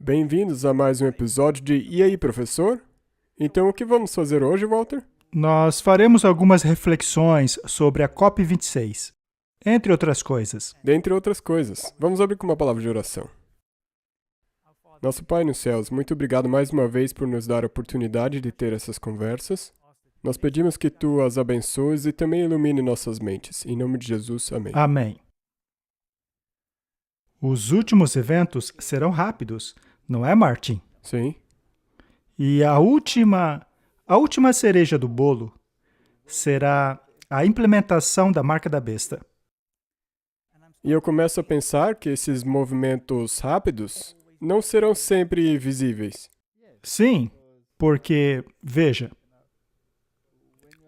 Bem-vindos a mais um episódio de E aí, professor? Então, o que vamos fazer hoje, Walter? Nós faremos algumas reflexões sobre a COP26, entre outras coisas. Dentre outras coisas, vamos abrir com uma palavra de oração. Nosso Pai nos céus, muito obrigado mais uma vez por nos dar a oportunidade de ter essas conversas. Nós pedimos que Tu as abençoes e também ilumine nossas mentes. Em nome de Jesus, amém. Amém. Os últimos eventos serão rápidos, não é, Martin? Sim. E a última cereja do bolo será a implementação da marca da besta. E eu começo a pensar que esses movimentos rápidos não serão sempre visíveis. Sim, porque, veja,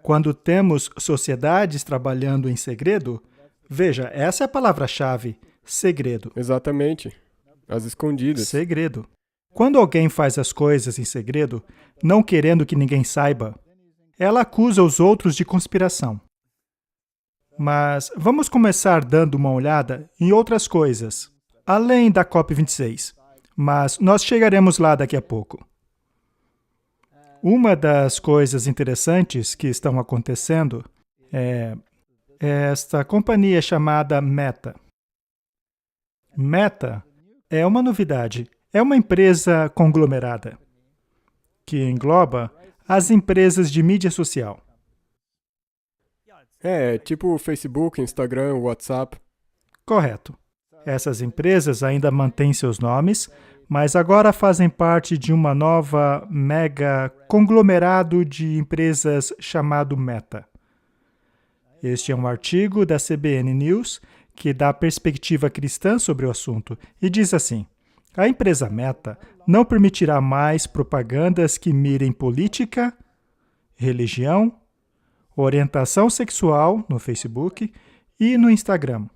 quando temos sociedades trabalhando em segredo, veja, essa é a palavra-chave, segredo. Exatamente. As escondidas. Segredo. Quando alguém faz as coisas em segredo, não querendo que ninguém saiba, ela acusa os outros de conspiração. Mas vamos começar dando uma olhada em outras coisas, além da COP26. Mas nós chegaremos lá daqui a pouco. Uma das coisas interessantes que estão acontecendo é esta companhia chamada Meta. Meta é uma novidade, é uma empresa conglomerada que engloba as empresas de mídia social. É, tipo Facebook, Instagram, WhatsApp. Correto. Essas empresas ainda mantêm seus nomes, mas agora fazem parte de uma nova mega conglomerado de empresas chamado Meta. Este é um artigo da CBN News que dá perspectiva cristã sobre o assunto e diz assim: a empresa Meta não permitirá mais propagandas que mirem política, religião, orientação sexual no Facebook e no Instagram.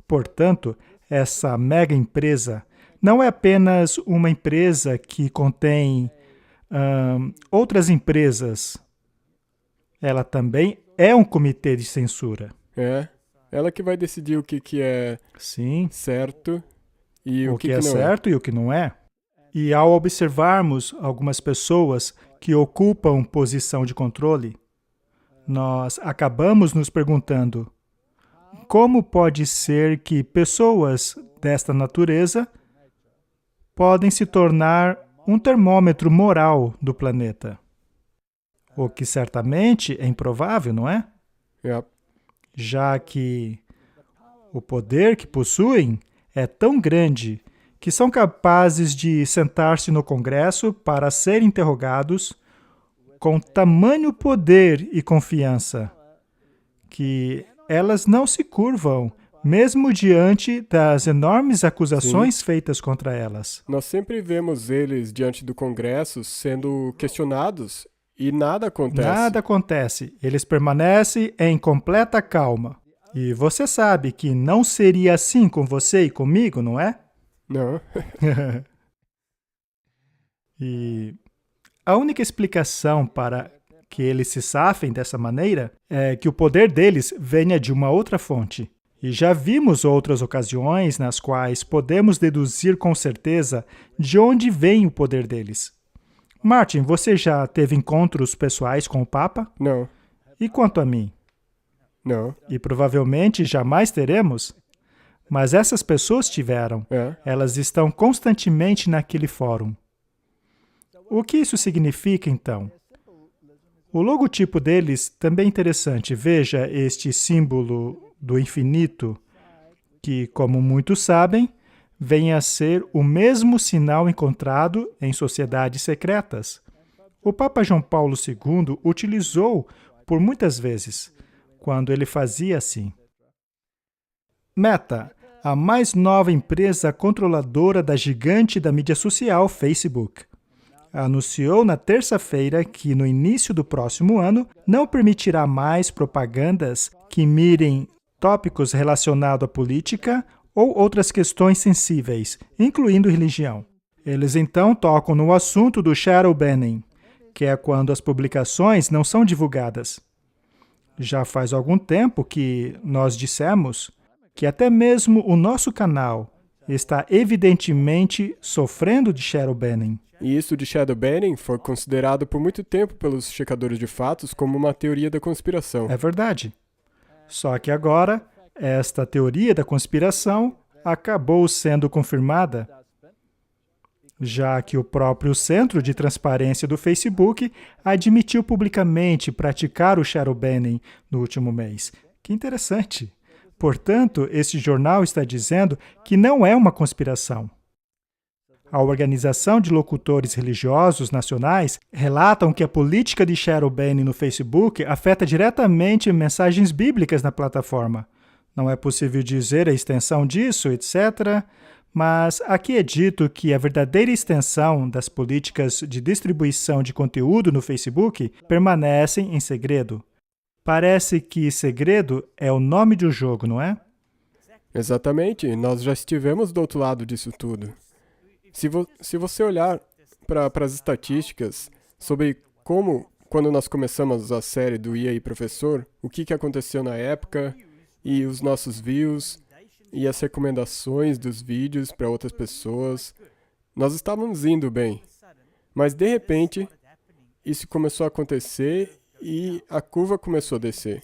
Portanto, essa mega empresa não é apenas uma empresa que contém outras empresas. Ela também é um comitê de censura. É, ela que vai decidir o que é Sim, certo e o o que é não certo e o que não é. E ao observarmos algumas pessoas que ocupam posição de controle, nós acabamos nos perguntando: como pode ser que pessoas desta natureza podem se tornar um termômetro moral do planeta? O que certamente é improvável, não é? É. Já que o poder que possuem é tão grande que são capazes de sentar-se no Congresso para serem interrogados com tamanho poder e confiança que elas não se curvam, mesmo diante das enormes acusações feitas contra elas. Nós sempre vemos eles diante do Congresso sendo questionados e nada acontece. Nada acontece. Eles permanecem em completa calma. E você sabe que não seria assim com você e comigo, não é? Não. E a única explicação para que eles se safem dessa maneira é que o poder deles venha de uma outra fonte. E já vimos outras ocasiões nas quais podemos deduzir com certeza de onde vem o poder deles. Martin, você já teve encontros pessoais com o Papa? Não. E quanto a mim? Não. E provavelmente jamais teremos? Mas essas pessoas tiveram. É. Elas estão constantemente naquele fórum. O que isso significa, então? O logotipo deles também é interessante. Veja este símbolo do infinito, que, como muitos sabem, vem a ser o mesmo sinal encontrado em sociedades secretas. O Papa João Paulo II utilizou por muitas vezes, quando ele fazia assim. Meta, a mais nova empresa controladora da gigante da mídia social Facebook, anunciou na terça-feira que, no início do próximo ano, não permitirá mais propagandas que mirem tópicos relacionados à política ou outras questões sensíveis, incluindo religião. Eles então tocam no assunto do shadow banning, que é quando as publicações não são divulgadas. Já faz algum tempo que nós dissemos que até mesmo o nosso canal está evidentemente sofrendo de shadow banning. E isso de shadow banning foi considerado por muito tempo pelos checadores de fatos como uma teoria da conspiração. É verdade. Só que agora, esta teoria da conspiração acabou sendo confirmada, já que o próprio Centro de Transparência do Facebook admitiu publicamente praticar o shadow banning no último mês. Que interessante! Portanto, este jornal está dizendo que não é uma conspiração. A Organização de Locutores Religiosos Nacionais relatam que a política de shadow banning no Facebook afeta diretamente mensagens bíblicas na plataforma. Não é possível dizer a extensão disso, etc., mas aqui é dito que a verdadeira extensão das políticas de distribuição de conteúdo no Facebook permanecem em segredo. Parece que segredo é o nome do jogo, não é? Exatamente, nós já estivemos do outro lado disso tudo. Se você olhar para as estatísticas sobre como, quando nós começamos a série do E aí Professor, o que aconteceu na época, e os nossos views, e as recomendações dos vídeos para outras pessoas, nós estávamos indo bem. Mas, de repente, isso começou a acontecer e a curva começou a descer.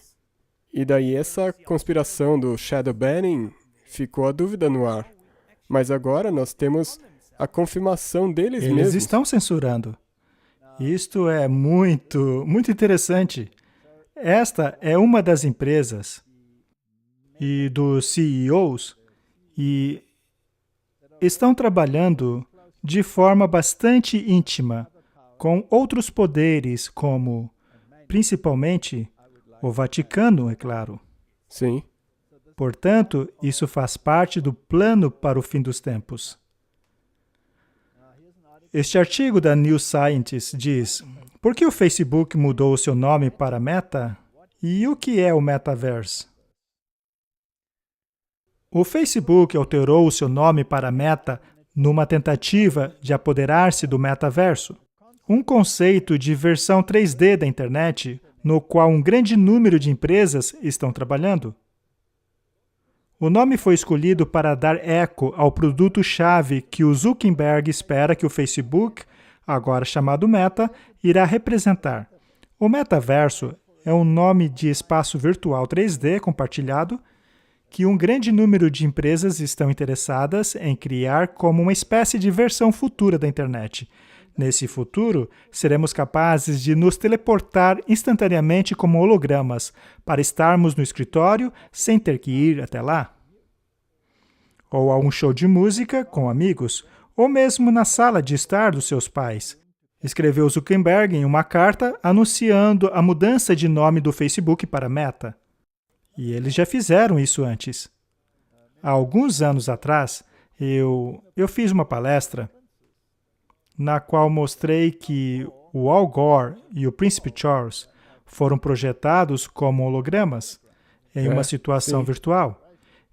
E daí essa conspiração do shadow banning ficou a dúvida no ar. Mas agora nós temos a confirmação deles mesmos. Eles estão censurando. Isto é muito interessante. Esta é uma das empresas e dos CEOs e estão trabalhando de forma bastante íntima com outros poderes, como, principalmente, o Vaticano, é claro. Sim. Portanto, isso faz parte do plano para o fim dos tempos. Este artigo da New Scientist diz: por que o Facebook mudou o seu nome para Meta? E o que é o Metaverse? O Facebook alterou o seu nome para Meta numa tentativa de apoderar-se do metaverso, um conceito de versão 3D da internet no qual um grande número de empresas estão trabalhando. O nome foi escolhido para dar eco ao produto-chave que o Zuckerberg espera que o Facebook, agora chamado Meta, irá representar. O metaverso é um nome de espaço virtual 3D compartilhado que um grande número de empresas estão interessadas em criar como uma espécie de versão futura da internet. Nesse futuro, seremos capazes de nos teleportar instantaneamente como hologramas para estarmos no escritório sem ter que ir até lá. Ou a um show de música com amigos, ou mesmo na sala de estar dos seus pais. Escreveu Zuckerberg em uma carta anunciando a mudança de nome do Facebook para Meta. E eles já fizeram isso antes. Há alguns anos atrás, eu fiz uma palestra na qual mostrei que o Al Gore e o Príncipe Charles foram projetados como hologramas em uma situação virtual.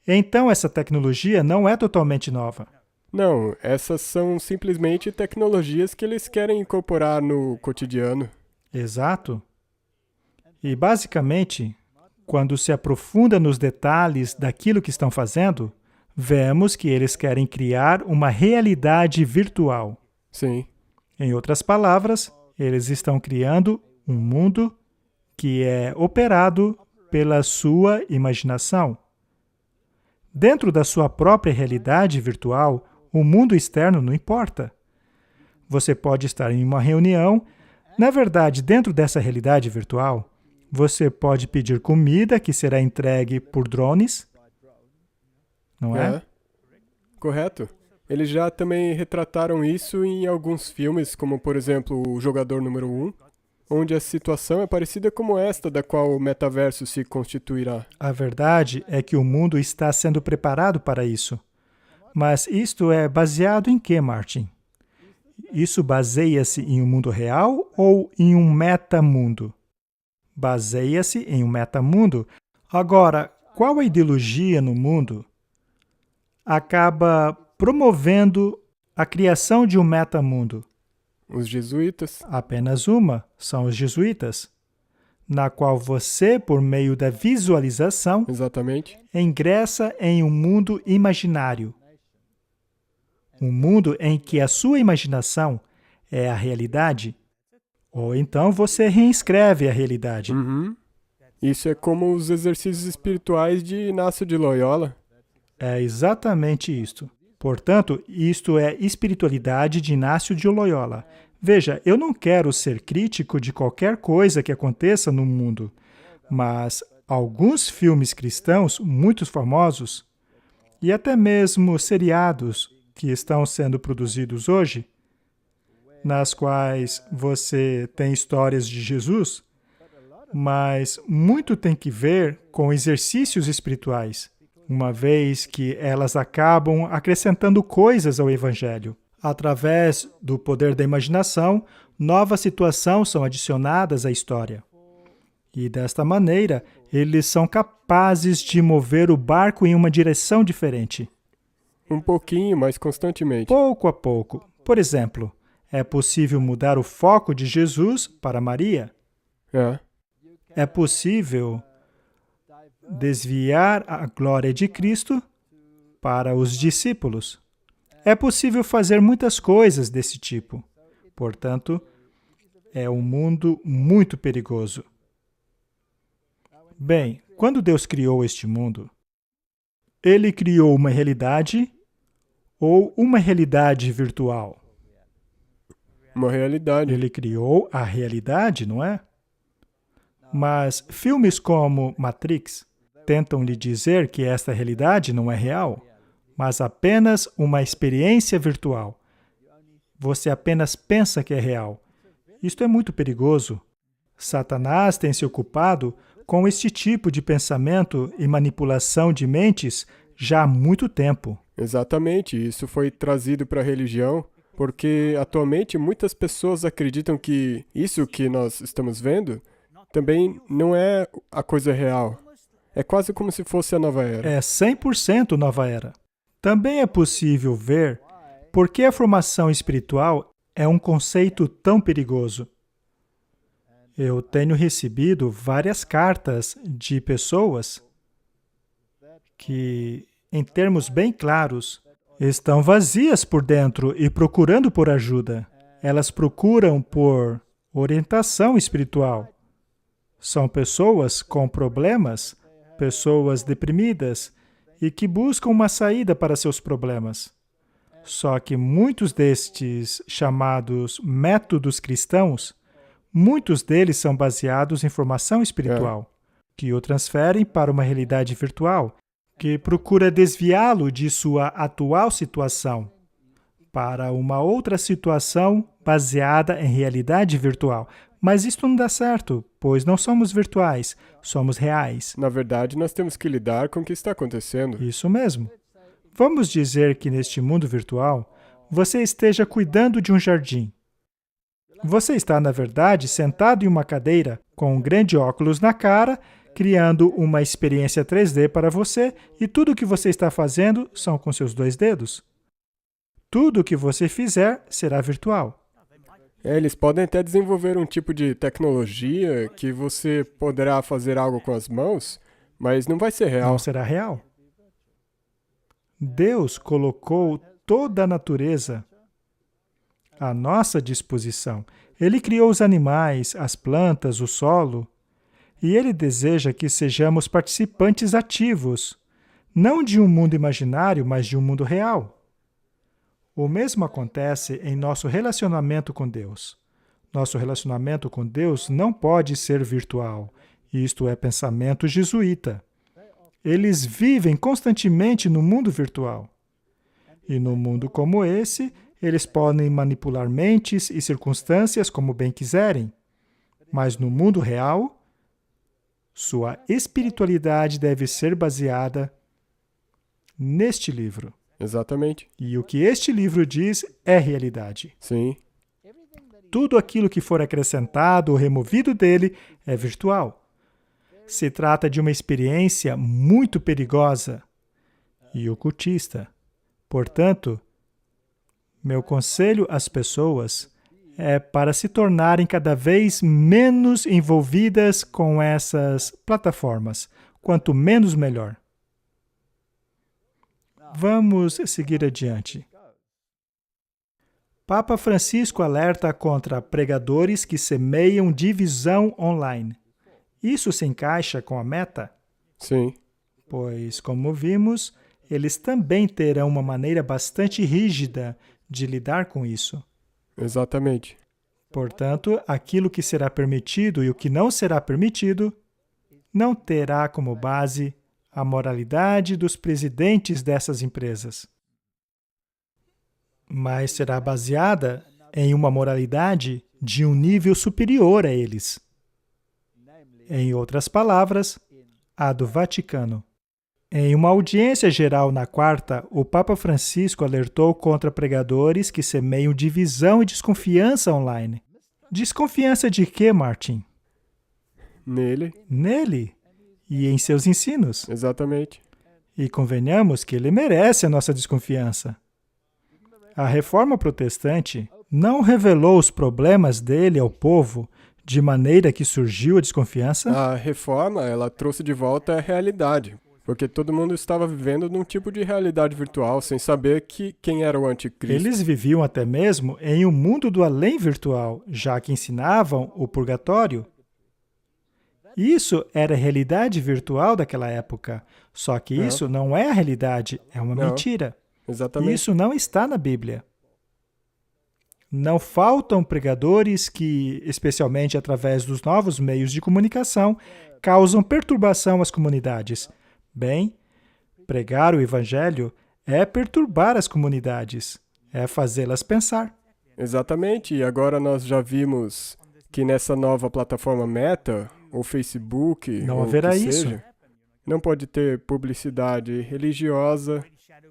Então, essa tecnologia não é totalmente nova. Não, essas são simplesmente tecnologias que eles querem incorporar no cotidiano. Exato. E, basicamente, quando se aprofunda nos detalhes daquilo que estão fazendo, vemos que eles querem criar uma realidade virtual. Sim. Em outras palavras, eles estão criando um mundo que é operado pela sua imaginação. Dentro da sua própria realidade virtual, o mundo externo não importa. Você pode estar em uma reunião. Na verdade, dentro dessa realidade virtual, você pode pedir comida que será entregue por drones, não é? Correto. Eles já também retrataram isso em alguns filmes, como, por exemplo, O Jogador Número 1, onde a situação é parecida como esta, da qual o metaverso se constituirá. A verdade é que o mundo está sendo preparado para isso. Mas isto é baseado em quê, Martin? Isso baseia-se em um mundo real ou em um metamundo? Baseia-se em um metamundo. Agora, qual a ideologia no mundo acaba promovendo a criação de um metamundo? Os jesuítas. Apenas uma, são os jesuítas, na qual você, por meio da visualização, Exatamente. ingressa em um mundo imaginário. Um mundo em que a sua imaginação é a realidade, ou então você reescreve a realidade. Uhum. Isso é como os exercícios espirituais de Inácio de Loyola. É exatamente isto. Portanto, isto é espiritualidade de Inácio de Loyola. Veja, eu não quero ser crítico de qualquer coisa que aconteça no mundo, mas alguns filmes cristãos muito famosos, e até mesmo seriados que estão sendo produzidos hoje, nas quais você tem histórias de Jesus, mas muito tem que ver com exercícios espirituais, uma vez que elas acabam acrescentando coisas ao Evangelho. Através do poder da imaginação, novas situações são adicionadas à história. E desta maneira, eles são capazes de mover o barco em uma direção diferente. Um pouquinho, mas constantemente. Pouco a pouco. Por exemplo, é possível mudar o foco de Jesus para Maria. É. É possível desviar a glória de Cristo para os discípulos. É possível fazer muitas coisas desse tipo. Portanto, é um mundo muito perigoso. Bem, quando Deus criou este mundo, Ele criou uma realidade ou uma realidade virtual? Uma realidade. Ele criou a realidade, não é? Mas filmes como Matrix tentam lhe dizer que esta realidade não é real, mas apenas uma experiência virtual. Você apenas pensa que é real. Isto é muito perigoso. Satanás tem se ocupado com este tipo de pensamento e manipulação de mentes já há muito tempo. Exatamente, isso foi trazido para a religião, porque atualmente muitas pessoas acreditam que isso que nós estamos vendo também não é a coisa real. É quase como se fosse a nova era. É 100% nova era. Também é possível ver por que a formação espiritual é um conceito tão perigoso. Eu tenho recebido várias cartas de pessoas que, em termos bem claros, estão vazias por dentro e procurando por ajuda. Elas procuram por orientação espiritual. São pessoas com problemas, pessoas deprimidas e que buscam uma saída para seus problemas. Só que muitos destes chamados métodos cristãos, muitos deles são baseados em formação espiritual, que o transferem para uma realidade virtual, que procura desviá-lo de sua atual situação para uma outra situação baseada em realidade virtual. Mas isto não dá certo, pois não somos virtuais, somos reais. Na verdade, nós temos que lidar com o que está acontecendo. Isso mesmo. Vamos dizer que neste mundo virtual, você esteja cuidando de um jardim. Você está, na verdade, sentado em uma cadeira, com um grande óculos na cara, criando uma experiência 3D para você, e tudo o que você está fazendo são com seus 2 dedos. Tudo o que você fizer será virtual. Eles podem até desenvolver um tipo de tecnologia que você poderá fazer algo com as mãos, mas não vai ser real. Não será real. Deus colocou toda a natureza à nossa disposição. Ele criou os animais, as plantas, o solo, e Ele deseja que sejamos participantes ativos, não de um mundo imaginário, mas de um mundo real. O mesmo acontece em nosso relacionamento com Deus. Nosso relacionamento com Deus não pode ser virtual. Isto é pensamento jesuíta. Eles vivem constantemente no mundo virtual. E no mundo como esse, eles podem manipular mentes e circunstâncias como bem quiserem. Mas no mundo real, sua espiritualidade deve ser baseada neste livro. Exatamente. E o que este livro diz é realidade. Sim. Tudo aquilo que for acrescentado ou removido dele é virtual. Se trata de uma experiência muito perigosa e ocultista. Portanto, meu conselho às pessoas é para se tornarem cada vez menos envolvidas com essas plataformas. Quanto menos, melhor. Vamos seguir adiante. Papa Francisco alerta contra pregadores que semeiam divisão online. Isso se encaixa com a meta? Sim, Pois, como vimos, eles também terão uma maneira bastante rígida de lidar com isso. exatamente. Portanto, aquilo que será permitido e o que não será permitido não terá como base a moralidade dos presidentes dessas empresas, mas será baseada em uma moralidade de um nível superior a eles. Em outras palavras, a do Vaticano. Em uma audiência geral na quarta, o Papa Francisco alertou contra pregadores que semeiam divisão e desconfiança online. Desconfiança de quê, Martin? Nele, Nele e em seus ensinos. exatamente. E convenhamos que ele merece a nossa desconfiança. A Reforma Protestante não revelou os problemas dele ao povo de maneira que surgiu a desconfiança? A reforma, ela trouxe de volta a realidade, porque todo mundo estava vivendo num tipo de realidade virtual, sem saber quem era o anticristo. Eles viviam até mesmo em um mundo do além virtual, já que ensinavam o purgatório. Isso era a realidade virtual daquela época, só que isso não é a realidade, é uma Não. mentira. Exatamente. Isso não está na Bíblia. Não faltam pregadores que, especialmente através dos novos meios de comunicação, causam perturbação às comunidades. Bem, pregar o Evangelho é perturbar as comunidades, é fazê-las pensar. Exatamente, e agora nós já vimos que nessa nova plataforma Meta, ou Facebook, Não ou haverá o que isso. seja, não pode ter publicidade religiosa.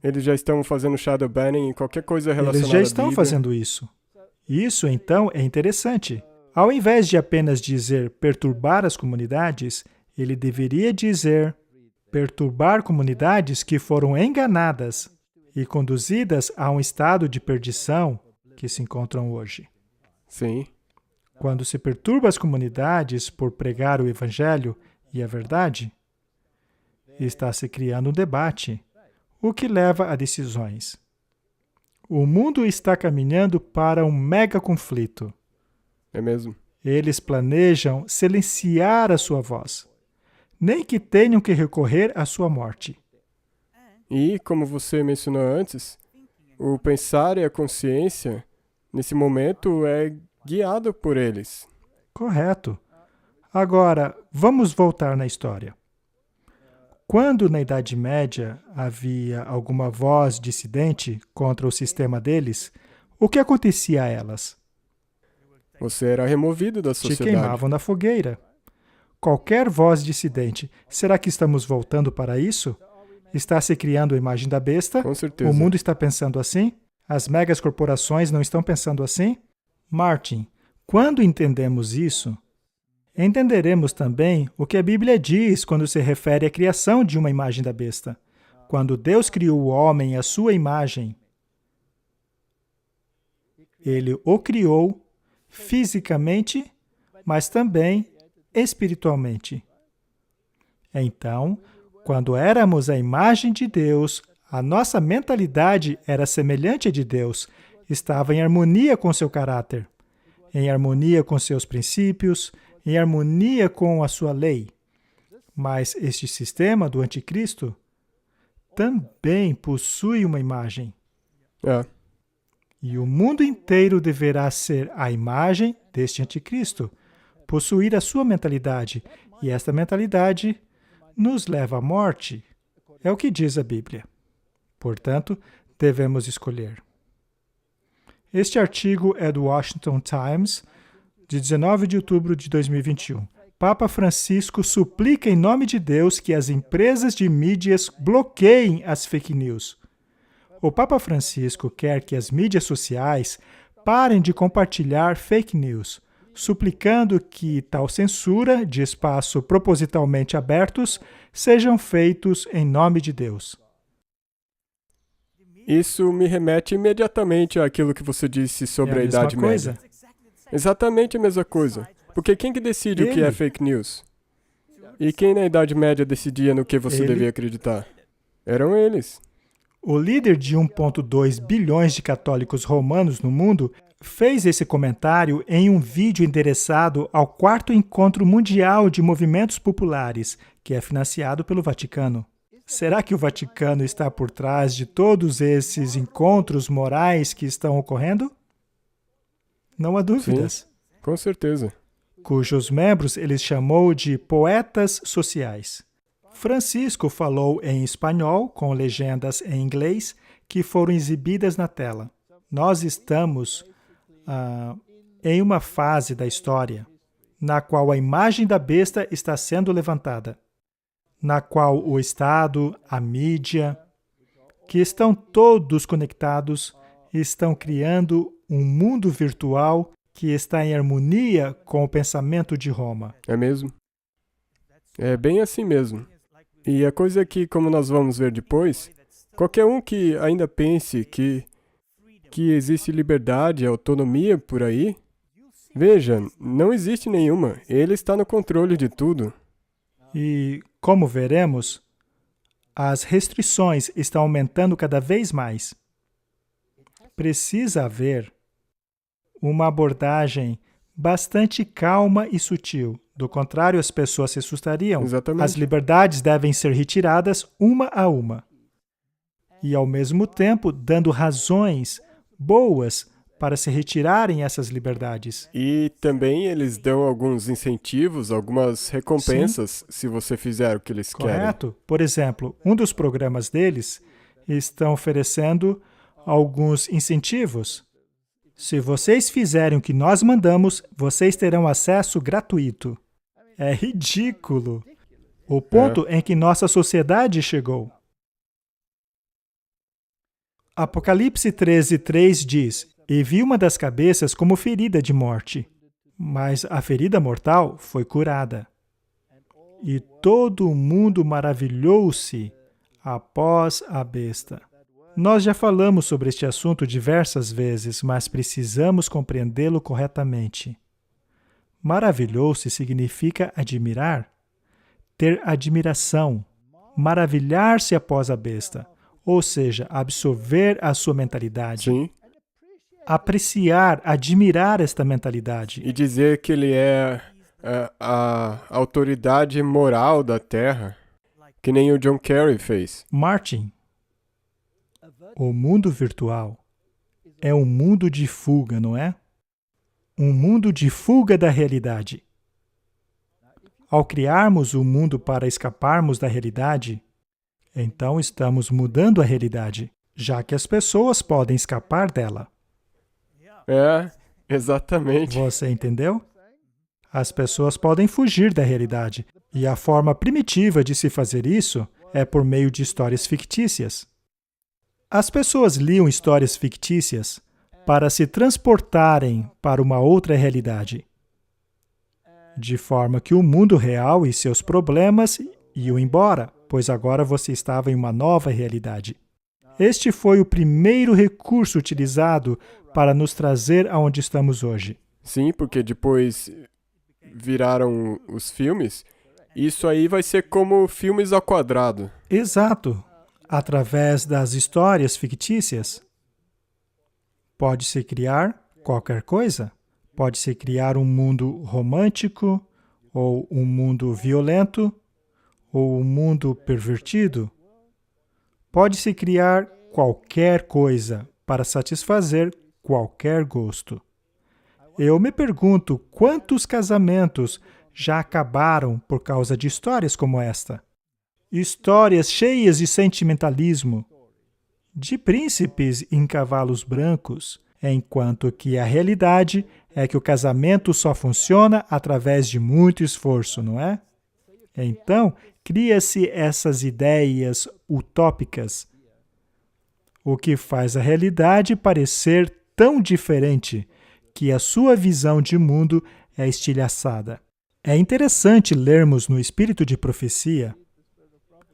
Eles já estão fazendo shadow banning em qualquer coisa relacionada Eles já à estão Bíblia. fazendo isso. Isso, então, é interessante. Ao invés de apenas dizer perturbar as comunidades, ele deveria dizer perturbar comunidades que foram enganadas e conduzidas a um estado de perdição que se encontram hoje. Sim, Quando se perturba as comunidades por pregar o Evangelho e a verdade, está se criando um debate, o que leva a decisões. O mundo está caminhando para um mega conflito. é mesmo. Eles planejam silenciar a sua voz, nem que tenham que recorrer à sua morte. E, como você mencionou antes, o pensar e a consciência, nesse momento, é guiado por eles. Correto. Agora, vamos voltar na história. Quando na Idade Média havia alguma voz dissidente contra o sistema deles, o que acontecia a elas? Você era removido da Te sociedade. queimavam na fogueira. Qualquer voz dissidente, será que estamos voltando para isso? Está se criando a imagem da besta? Com certeza. O mundo está pensando assim? As megas corporações não estão pensando assim? Martin, quando entendemos isso, entenderemos também o que a Bíblia diz quando se refere à criação de uma imagem da besta. Quando Deus criou o homem à sua imagem, Ele o criou fisicamente, mas também espiritualmente. Então, quando éramos a imagem de Deus, a nossa mentalidade era semelhante à de Deus, estava em harmonia com seu caráter, em harmonia com seus princípios, em harmonia com a sua lei. Mas este sistema do anticristo também possui uma imagem. É, E o mundo inteiro deverá ser a imagem deste anticristo, possuir a sua mentalidade. E esta mentalidade nos leva à morte. É o que diz a Bíblia. Portanto, devemos escolher. Este artigo é do Washington Times, de 19 de outubro de 2021. Papa Francisco suplica em nome de Deus que as empresas de mídias bloqueiem as fake news. O Papa Francisco quer que as mídias sociais parem de compartilhar fake news, suplicando que tal censura de espaço propositalmente abertos sejam feitos em nome de Deus. isso me remete imediatamente àquilo que você disse sobre É a a mesma Idade coisa. Média. Exatamente a mesma coisa. Porque quem que decide o que é Ele. fake news? E quem na Idade Média decidia no que você Ele. devia acreditar? Eram eles. O líder de 1,2 bilhões de católicos romanos no mundo fez esse comentário em um vídeo endereçado ao 4º Encontro Mundial de Movimentos Populares, que é financiado pelo Vaticano. Será que o Vaticano está por trás de todos esses encontros morais que estão ocorrendo? Não há dúvidas. Sim, com certeza. Cujos membros ele chamou de poetas sociais. Francisco falou em espanhol, com legendas em inglês, que foram exibidas na tela. Nós estamos em uma fase da história na qual a imagem da besta está sendo levantada, na qual o Estado, a mídia, que estão todos conectados, estão criando um mundo virtual que está em harmonia com o pensamento de Roma. É mesmo. É bem assim mesmo. E a coisa é que, como nós vamos ver depois, qualquer um que ainda pense que existe liberdade e autonomia por aí, veja, não existe nenhuma. Ele está no controle de tudo. E, como veremos, as restrições estão aumentando cada vez mais. Precisa haver uma abordagem bastante calma e sutil. Do contrário, as pessoas se assustariam. Exatamente. As liberdades devem ser retiradas uma a uma. E, ao mesmo tempo, dando razões boas para se retirarem essas liberdades. E também eles dão alguns incentivos, algumas recompensas, se você fizer o que eles querem. Correto? Por exemplo, um dos programas deles estão oferecendo alguns incentivos. Se vocês fizerem o que nós mandamos, vocês terão acesso gratuito. É ridículo o ponto em que nossa sociedade chegou. Apocalipse 13:3 diz: "E vi uma das cabeças como ferida de morte, mas a ferida mortal foi curada. E todo o mundo maravilhou-se após a besta." Nós já falamos sobre este assunto diversas vezes, mas precisamos compreendê-lo corretamente. Maravilhou-se significa admirar, ter admiração, maravilhar-se após a besta, ou seja, absorver a sua mentalidade. Sim. Apreciar, admirar esta mentalidade. E dizer que ele é a autoridade moral da Terra, que nem o John Kerry fez. Martin, o mundo virtual é um mundo de fuga, não é? Um mundo de fuga da realidade. Ao criarmos o mundo para escaparmos da realidade, então estamos mudando a realidade, já que as pessoas podem escapar dela. É, exatamente. Você entendeu? As pessoas podem fugir da realidade, e a forma primitiva de se fazer isso é por meio de histórias fictícias. As pessoas liam histórias fictícias para se transportarem para uma outra realidade, de forma que o mundo real e seus problemas iam embora, pois agora você estava em uma nova realidade. Este foi o primeiro recurso utilizado para nos trazer aonde estamos hoje. Sim, porque depois viraram os filmes. Isso aí vai ser como filmes ao quadrado. Exato. Através das histórias fictícias, pode-se criar qualquer coisa. Pode-se criar um mundo romântico, ou um mundo violento, ou um mundo pervertido. Pode-se criar qualquer coisa para satisfazer qualquer gosto. Eu me pergunto quantos casamentos já acabaram por causa de histórias como esta. Histórias cheias de sentimentalismo, de príncipes em cavalos brancos, enquanto que a realidade é que o casamento só funciona através de muito esforço, não é? Então, cria-se essas ideias utópicas, o que faz a realidade parecer tão diferente que a sua visão de mundo é estilhaçada. É interessante lermos no Espírito de Profecia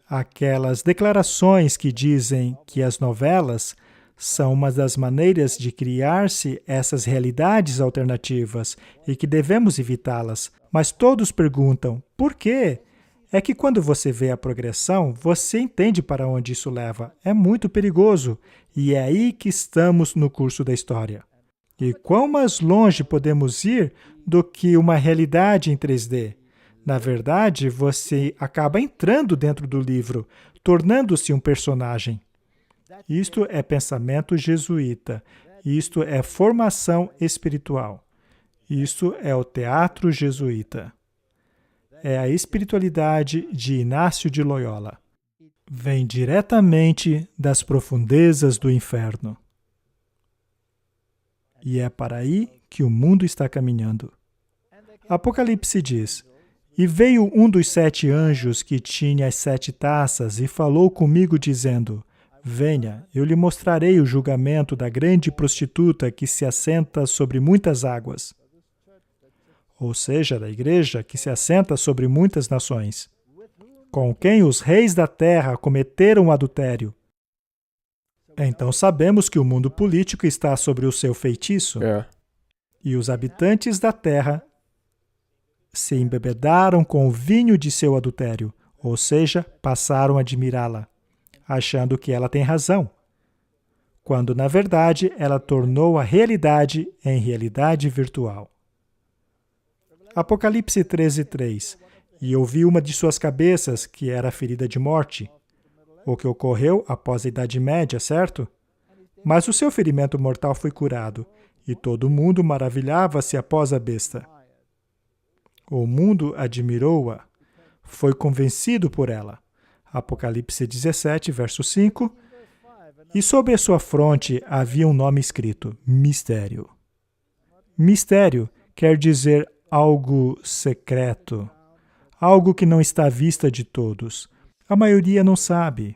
aquelas declarações que dizem que as novelas são uma das maneiras de criar-se essas realidades alternativas e que devemos evitá-las. Mas todos perguntam, por quê? é que quando você vê a progressão, você entende para onde isso leva. É muito perigoso. E é aí que estamos no curso da história. E quão mais longe podemos ir do que uma realidade em 3D? Na verdade, você acaba entrando dentro do livro, tornando-se um personagem. Isto é pensamento jesuíta. Isto é formação espiritual. Isto é o teatro jesuíta. É a espiritualidade de Inácio de Loyola. Vem diretamente das profundezas do inferno. E é para aí que o mundo está caminhando. Apocalipse diz: E veio um dos 7 anjos que tinha as 7 taças e falou comigo dizendo: Venha, eu lhe mostrarei o julgamento da grande prostituta que se assenta sobre muitas águas. Ou seja, da igreja que se assenta sobre muitas nações, com quem os reis da terra cometeram adultério. Então sabemos que o mundo político está sobre o seu feitiço. E os habitantes da terra se embebedaram com o vinho de seu adultério, ou seja, passaram a admirá-la, achando que ela tem razão, quando, na verdade, ela tornou a realidade em realidade virtual. Apocalipse 13:3. E eu vi uma de suas cabeças, que era ferida de morte, o que ocorreu após a Idade Média, certo? Mas o seu ferimento mortal foi curado, e todo mundo maravilhava-se após a besta. O mundo admirou-a, foi convencido por ela. Apocalipse 17, verso 5. E sobre a sua fronte havia um nome escrito, Mistério. Mistério quer dizer algo secreto, algo que não está à vista de todos. A maioria não sabe.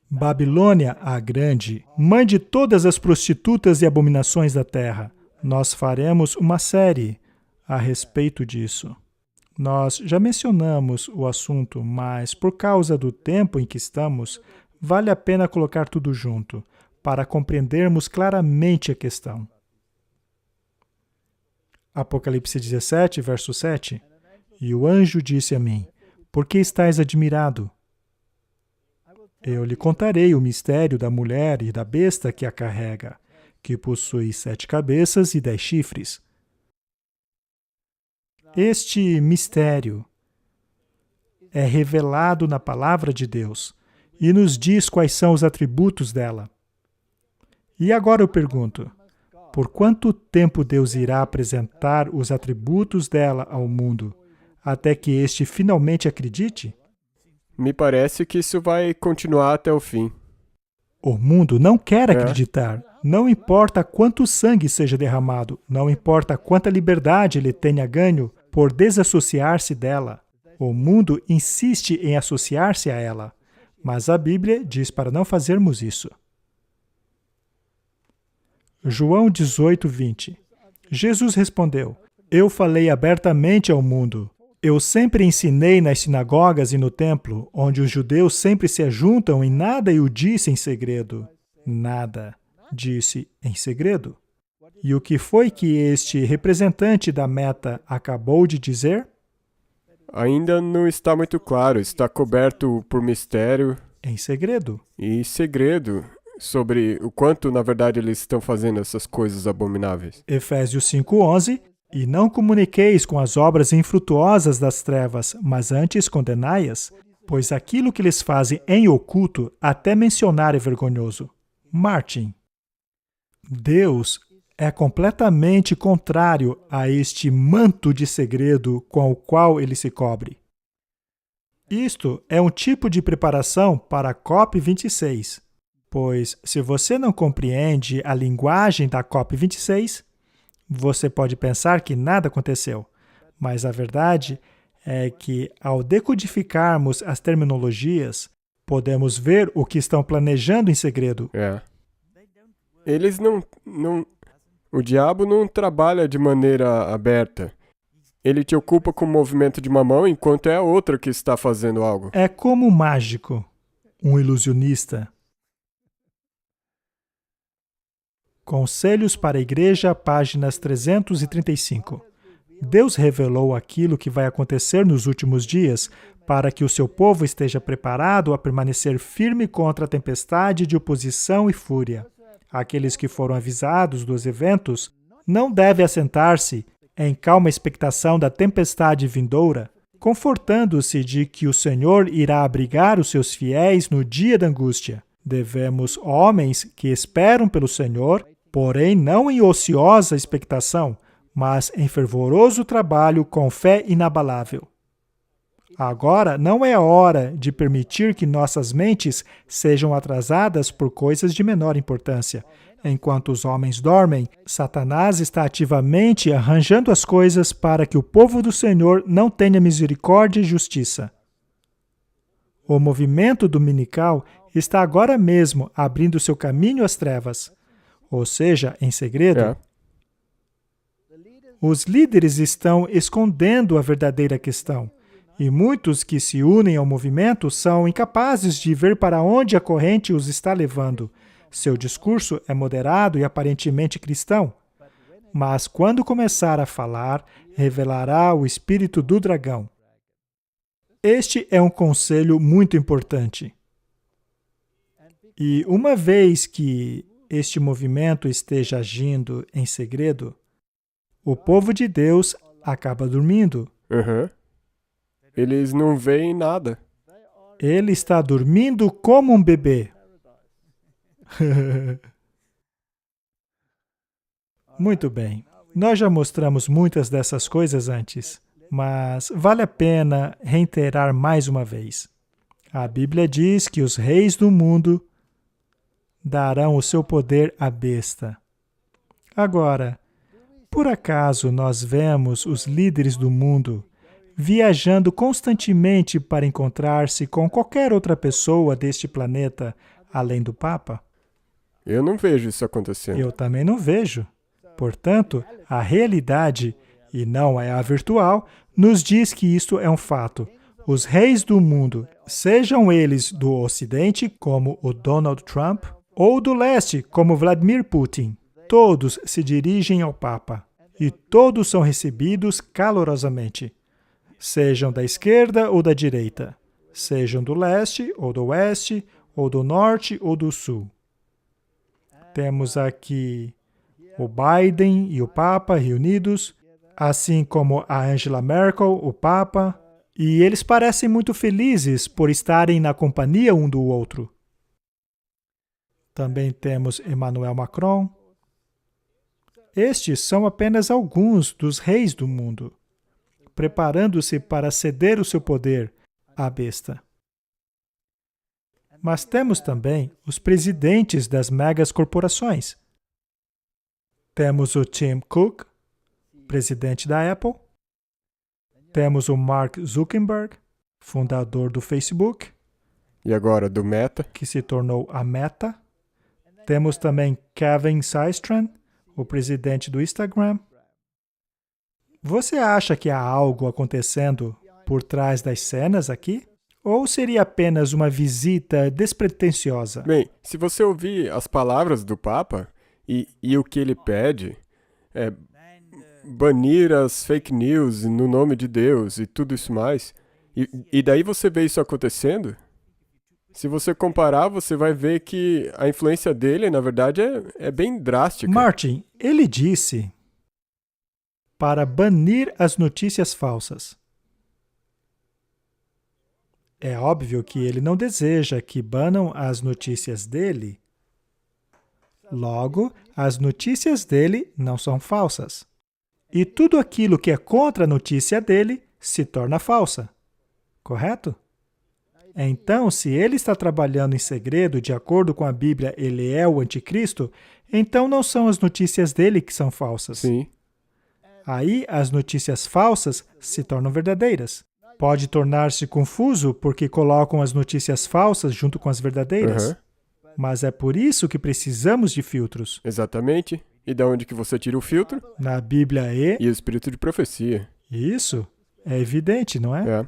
Babilônia, a Grande, mãe de todas as prostitutas e abominações da terra. Nós faremos uma série a respeito disso. Nós já mencionamos o assunto, mas por causa do tempo em que estamos, vale a pena colocar tudo junto, para compreendermos claramente a questão. Apocalipse 17, verso 7. E o anjo disse a mim: Por que estás admirado? Eu lhe contarei o mistério da mulher e da besta que a carrega, que possui 7 cabeças e 10 chifres. Este mistério é revelado na palavra de Deus e nos diz quais são os atributos dela. E agora eu pergunto, por quanto tempo Deus irá apresentar os atributos dela ao mundo, até que este finalmente acredite? Me parece que isso vai continuar até o fim. O mundo não quer acreditar. Não importa quanto sangue seja derramado, não importa quanta liberdade ele tenha ganho por desassociar-se dela. O mundo insiste em associar-se a ela, mas a Bíblia diz para não fazermos isso. João 18, 20. Jesus respondeu: Eu falei abertamente ao mundo. Eu sempre ensinei nas sinagogas e no templo, onde os judeus sempre se ajuntam, e nada eu disse em segredo. Nada disse em segredo. E o que foi que este representante da Meta acabou de dizer? Ainda não está muito claro, está coberto por mistério Em segredo. e segredo sobre o quanto, na verdade, eles estão fazendo essas coisas abomináveis. Efésios 5:11. E não comuniqueis com as obras infrutuosas das trevas, mas antes condenai-as, pois aquilo que eles fazem em oculto, até mencionar é vergonhoso. Martin. Deus é completamente contrário a este manto de segredo com o qual ele se cobre. Isto é um tipo de preparação para a COP26, pois se você não compreende a linguagem da COP26, você pode pensar que nada aconteceu, mas a verdade é que, ao decodificarmos as terminologias, podemos ver o que estão planejando em segredo. Eles não... O diabo não trabalha de maneira aberta. Ele te ocupa com o movimento de uma mão, enquanto é a outra que está fazendo algo. É como um mágico, um ilusionista. Conselhos para a Igreja, páginas 335. Deus revelou aquilo que vai acontecer nos últimos dias para que o seu povo esteja preparado a permanecer firme contra a tempestade de oposição e fúria. Aqueles que foram avisados dos eventos não devem assentar-se em calma expectação da tempestade vindoura, confortando-se de que o Senhor irá abrigar os seus fiéis no dia da angústia. Devemos homens que esperam pelo Senhor, porém não em ociosa expectação, mas em fervoroso trabalho com fé inabalável. Agora não é a hora de permitir que nossas mentes sejam atrasadas por coisas de menor importância. Enquanto os homens dormem, Satanás está ativamente arranjando as coisas para que o povo do Senhor não tenha misericórdia e justiça. O movimento dominical está agora mesmo abrindo seu caminho às trevas, ou seja, em segredo. Os líderes estão escondendo a verdadeira questão, e muitos que se unem ao movimento são incapazes de ver para onde a corrente os está levando. Seu discurso é moderado e aparentemente cristão, mas quando começar a falar, revelará o espírito do dragão. Este é um conselho muito importante. E uma vez que este movimento esteja agindo em segredo, o povo de Deus acaba dormindo. Eles não veem nada. Ele está dormindo como um bebê. Muito bem. Nós já mostramos muitas dessas coisas antes, mas vale a pena reiterar mais uma vez. A Bíblia diz que os reis do mundo darão o seu poder à besta. Agora, por acaso nós vemos os líderes do mundo viajando constantemente para encontrar-se com qualquer outra pessoa deste planeta, além do Papa? Eu não vejo isso acontecendo. Eu também não vejo. Portanto, a realidade, e não é a virtual, nos diz que isto é um fato. Os reis do mundo, sejam eles do Ocidente, como o Donald Trump, ou do Leste, como Vladimir Putin, todos se dirigem ao Papa, e todos são recebidos calorosamente. Sejam da esquerda ou da direita, sejam do leste ou do oeste, ou do norte ou do sul. Temos aqui o Biden e o Papa reunidos, assim como a Angela Merkel, o Papa, e eles parecem muito felizes por estarem na companhia um do outro. Também temos Emmanuel Macron. Estes são apenas alguns dos reis do mundo, preparando-se para ceder o seu poder à besta. Mas temos também os presidentes das megas corporações. Temos o Tim Cook, presidente da Apple. Temos o Mark Zuckerberg, fundador do Facebook. E agora do Meta, que se tornou a Meta. Temos também Kevin Systrom, o presidente do Instagram. Você acha que há algo acontecendo por trás das cenas aqui? Ou seria apenas uma visita despretensiosa? Bem, se você ouvir as palavras do Papa e o que ele pede, banir as fake news no nome de Deus e tudo isso mais, e daí você vê isso acontecendo, se você comparar, você vai ver que a influência dele, na verdade, é bem drástica. Martin, ele disse para banir as notícias falsas. É óbvio que ele não deseja que banam as notícias dele. Logo, as notícias dele não são falsas. E tudo aquilo que é contra a notícia dele se torna falsa. Correto? Então, se ele está trabalhando em segredo, de acordo com a Bíblia, ele é o anticristo, então não são as notícias dele que são falsas. Sim. Aí, as notícias falsas se tornam verdadeiras. Pode tornar-se confuso porque colocam as notícias falsas junto com as verdadeiras. Mas é por isso que precisamos de filtros. Exatamente. E da onde que você tira o filtro? Na Bíblia e o espírito de profecia. Isso é evidente, não é? É.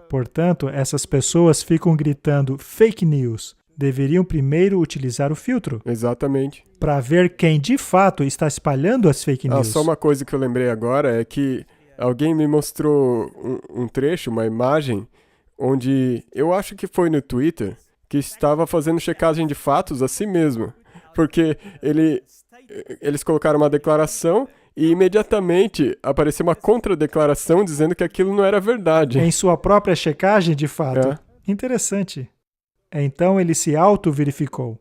Portanto, essas pessoas ficam gritando fake news. deveriam primeiro utilizar o filtro Exatamente. para ver quem de fato está espalhando as fake news. Só uma coisa que eu lembrei agora é que alguém me mostrou um trecho, uma imagem, onde eu acho que foi no Twitter, que estava fazendo checagem de fatos a si mesmo. Porque eles colocaram uma declaração e imediatamente apareceu uma contradeclaração dizendo que aquilo não era verdade. Em sua própria checagem de fato. É. Interessante. Então ele se auto-verificou.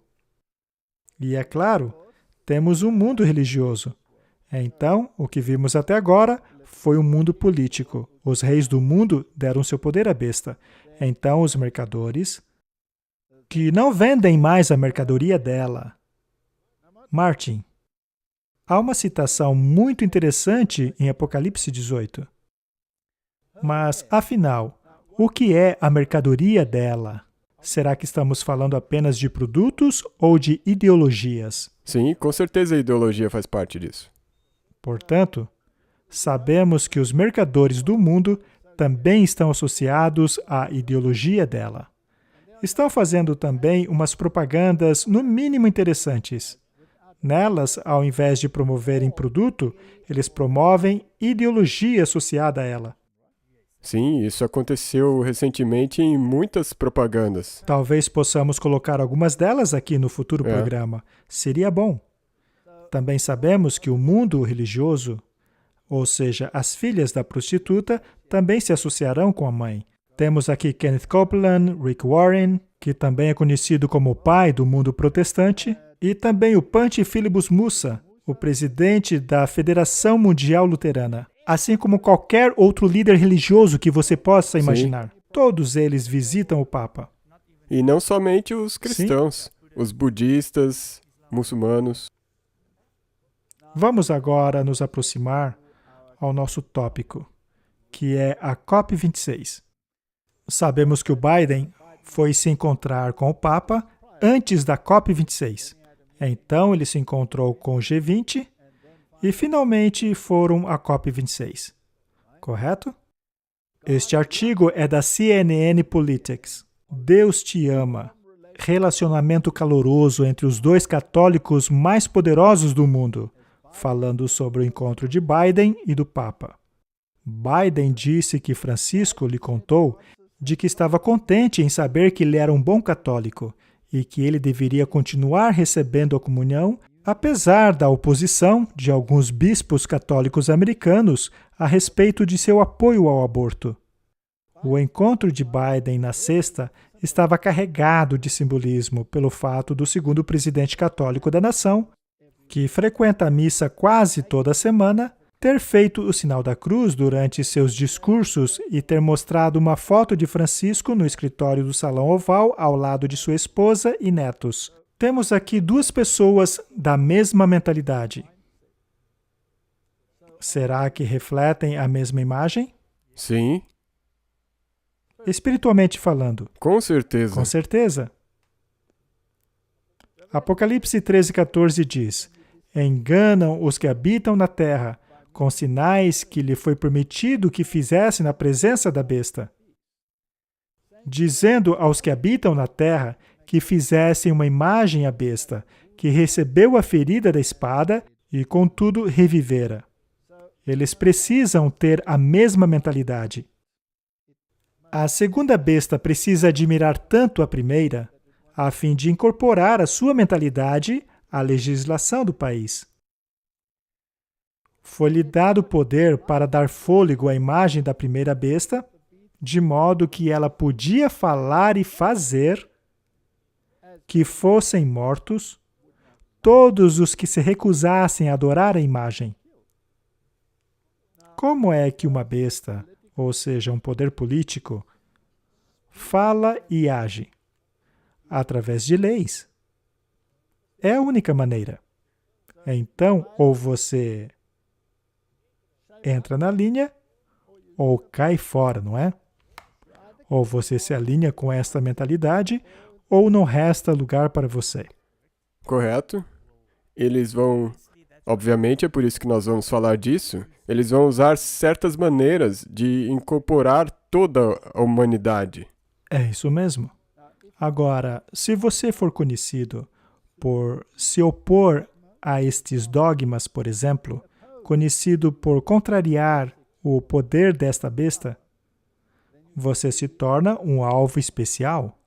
E é claro, temos um mundo religioso. Então, o que vimos até agora foi um mundo político. Os reis do mundo deram seu poder à besta. Então, os mercadores, que não vendem mais a mercadoria dela. Martin, há uma citação muito interessante em Apocalipse 18. Mas, afinal, o que é a mercadoria dela? Será que estamos falando apenas de produtos ou de ideologias? Sim, com certeza a ideologia faz parte disso. Portanto, sabemos que os mercadores do mundo também estão associados à ideologia dela. Estão fazendo também umas propagandas, no mínimo interessantes. Nelas, ao invés de promoverem produto, eles promovem ideologia associada a ela. Sim, isso aconteceu recentemente em muitas propagandas. Talvez possamos colocar algumas delas aqui no futuro programa. Seria bom. Também sabemos que o mundo religioso, ou seja, as filhas da prostituta, também se associarão com a mãe. Temos aqui Kenneth Copeland, Rick Warren, que também é conhecido como o pai do mundo protestante, e também o Panchi Philibus Musa, o presidente da Federação Mundial Luterana. Assim como qualquer outro líder religioso que você possa imaginar. Sim. Todos eles visitam o Papa. E não somente os cristãos, os budistas, muçulmanos. Vamos agora nos aproximar ao nosso tópico, que é a COP26. Sabemos que o Biden foi se encontrar com o Papa antes da COP26. Então, ele se encontrou com o G20 e, finalmente, foram à COP26. Correto? Este artigo é da CNN Politics. Deus te ama. Relacionamento caloroso entre os dois católicos mais poderosos do mundo, falando sobre o encontro de Biden e do Papa. Biden disse que Francisco lhe contou de que estava contente em saber que ele era um bom católico e que ele deveria continuar recebendo a comunhão, apesar da oposição de alguns bispos católicos americanos a respeito de seu apoio ao aborto. O encontro de Biden na sexta estava carregado de simbolismo pelo fato do segundo presidente católico da nação, que frequenta a missa quase toda semana, ter feito o sinal da cruz durante seus discursos e ter mostrado uma foto de Francisco no escritório do Salão Oval ao lado de sua esposa e netos. Temos aqui duas pessoas da mesma mentalidade. Será que refletem a mesma imagem? Sim. Espiritualmente falando. Com certeza. Com certeza. Apocalipse 13:14 diz: enganam os que habitam na terra, com sinais que lhe foi prometido que fizesse na presença da besta, dizendo aos que habitam na terra que fizessem uma imagem à besta, que recebeu a ferida da espada e, contudo, revivera. Eles precisam ter a mesma mentalidade. A segunda besta precisa admirar tanto a primeira, a fim de incorporar a sua mentalidade à legislação do país. Foi-lhe dado poder para dar fôlego à imagem da primeira besta, de modo que ela podia falar e fazer que fossem mortos todos os que se recusassem a adorar a imagem. Como é que uma besta, ou seja, um poder político, fala e age? Através de leis. É a única maneira. Então, ou você entra na linha, ou cai fora, não é? Ou você se alinha com esta mentalidade, ou não resta lugar para você. Correto. Eles vão, obviamente é por isso que nós vamos falar disso, eles vão usar certas maneiras de incorporar toda a humanidade. É isso mesmo. Agora, se você for conhecido por se opor a estes dogmas, por exemplo, conhecido por contrariar o poder desta besta, você se torna um alvo especial.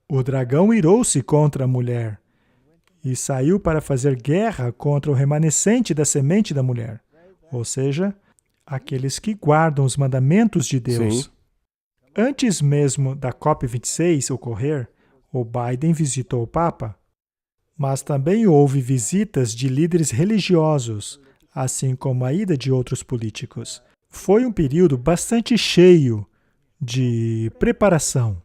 O dragão irou-se contra a mulher e saiu para fazer guerra contra o remanescente da semente da mulher, ou seja, aqueles que guardam os mandamentos de Deus. Sim. Antes mesmo da COP26 ocorrer, o Biden visitou o Papa, mas também houve visitas de líderes religiosos, assim como a ida de outros políticos. Foi um período bastante cheio de preparação.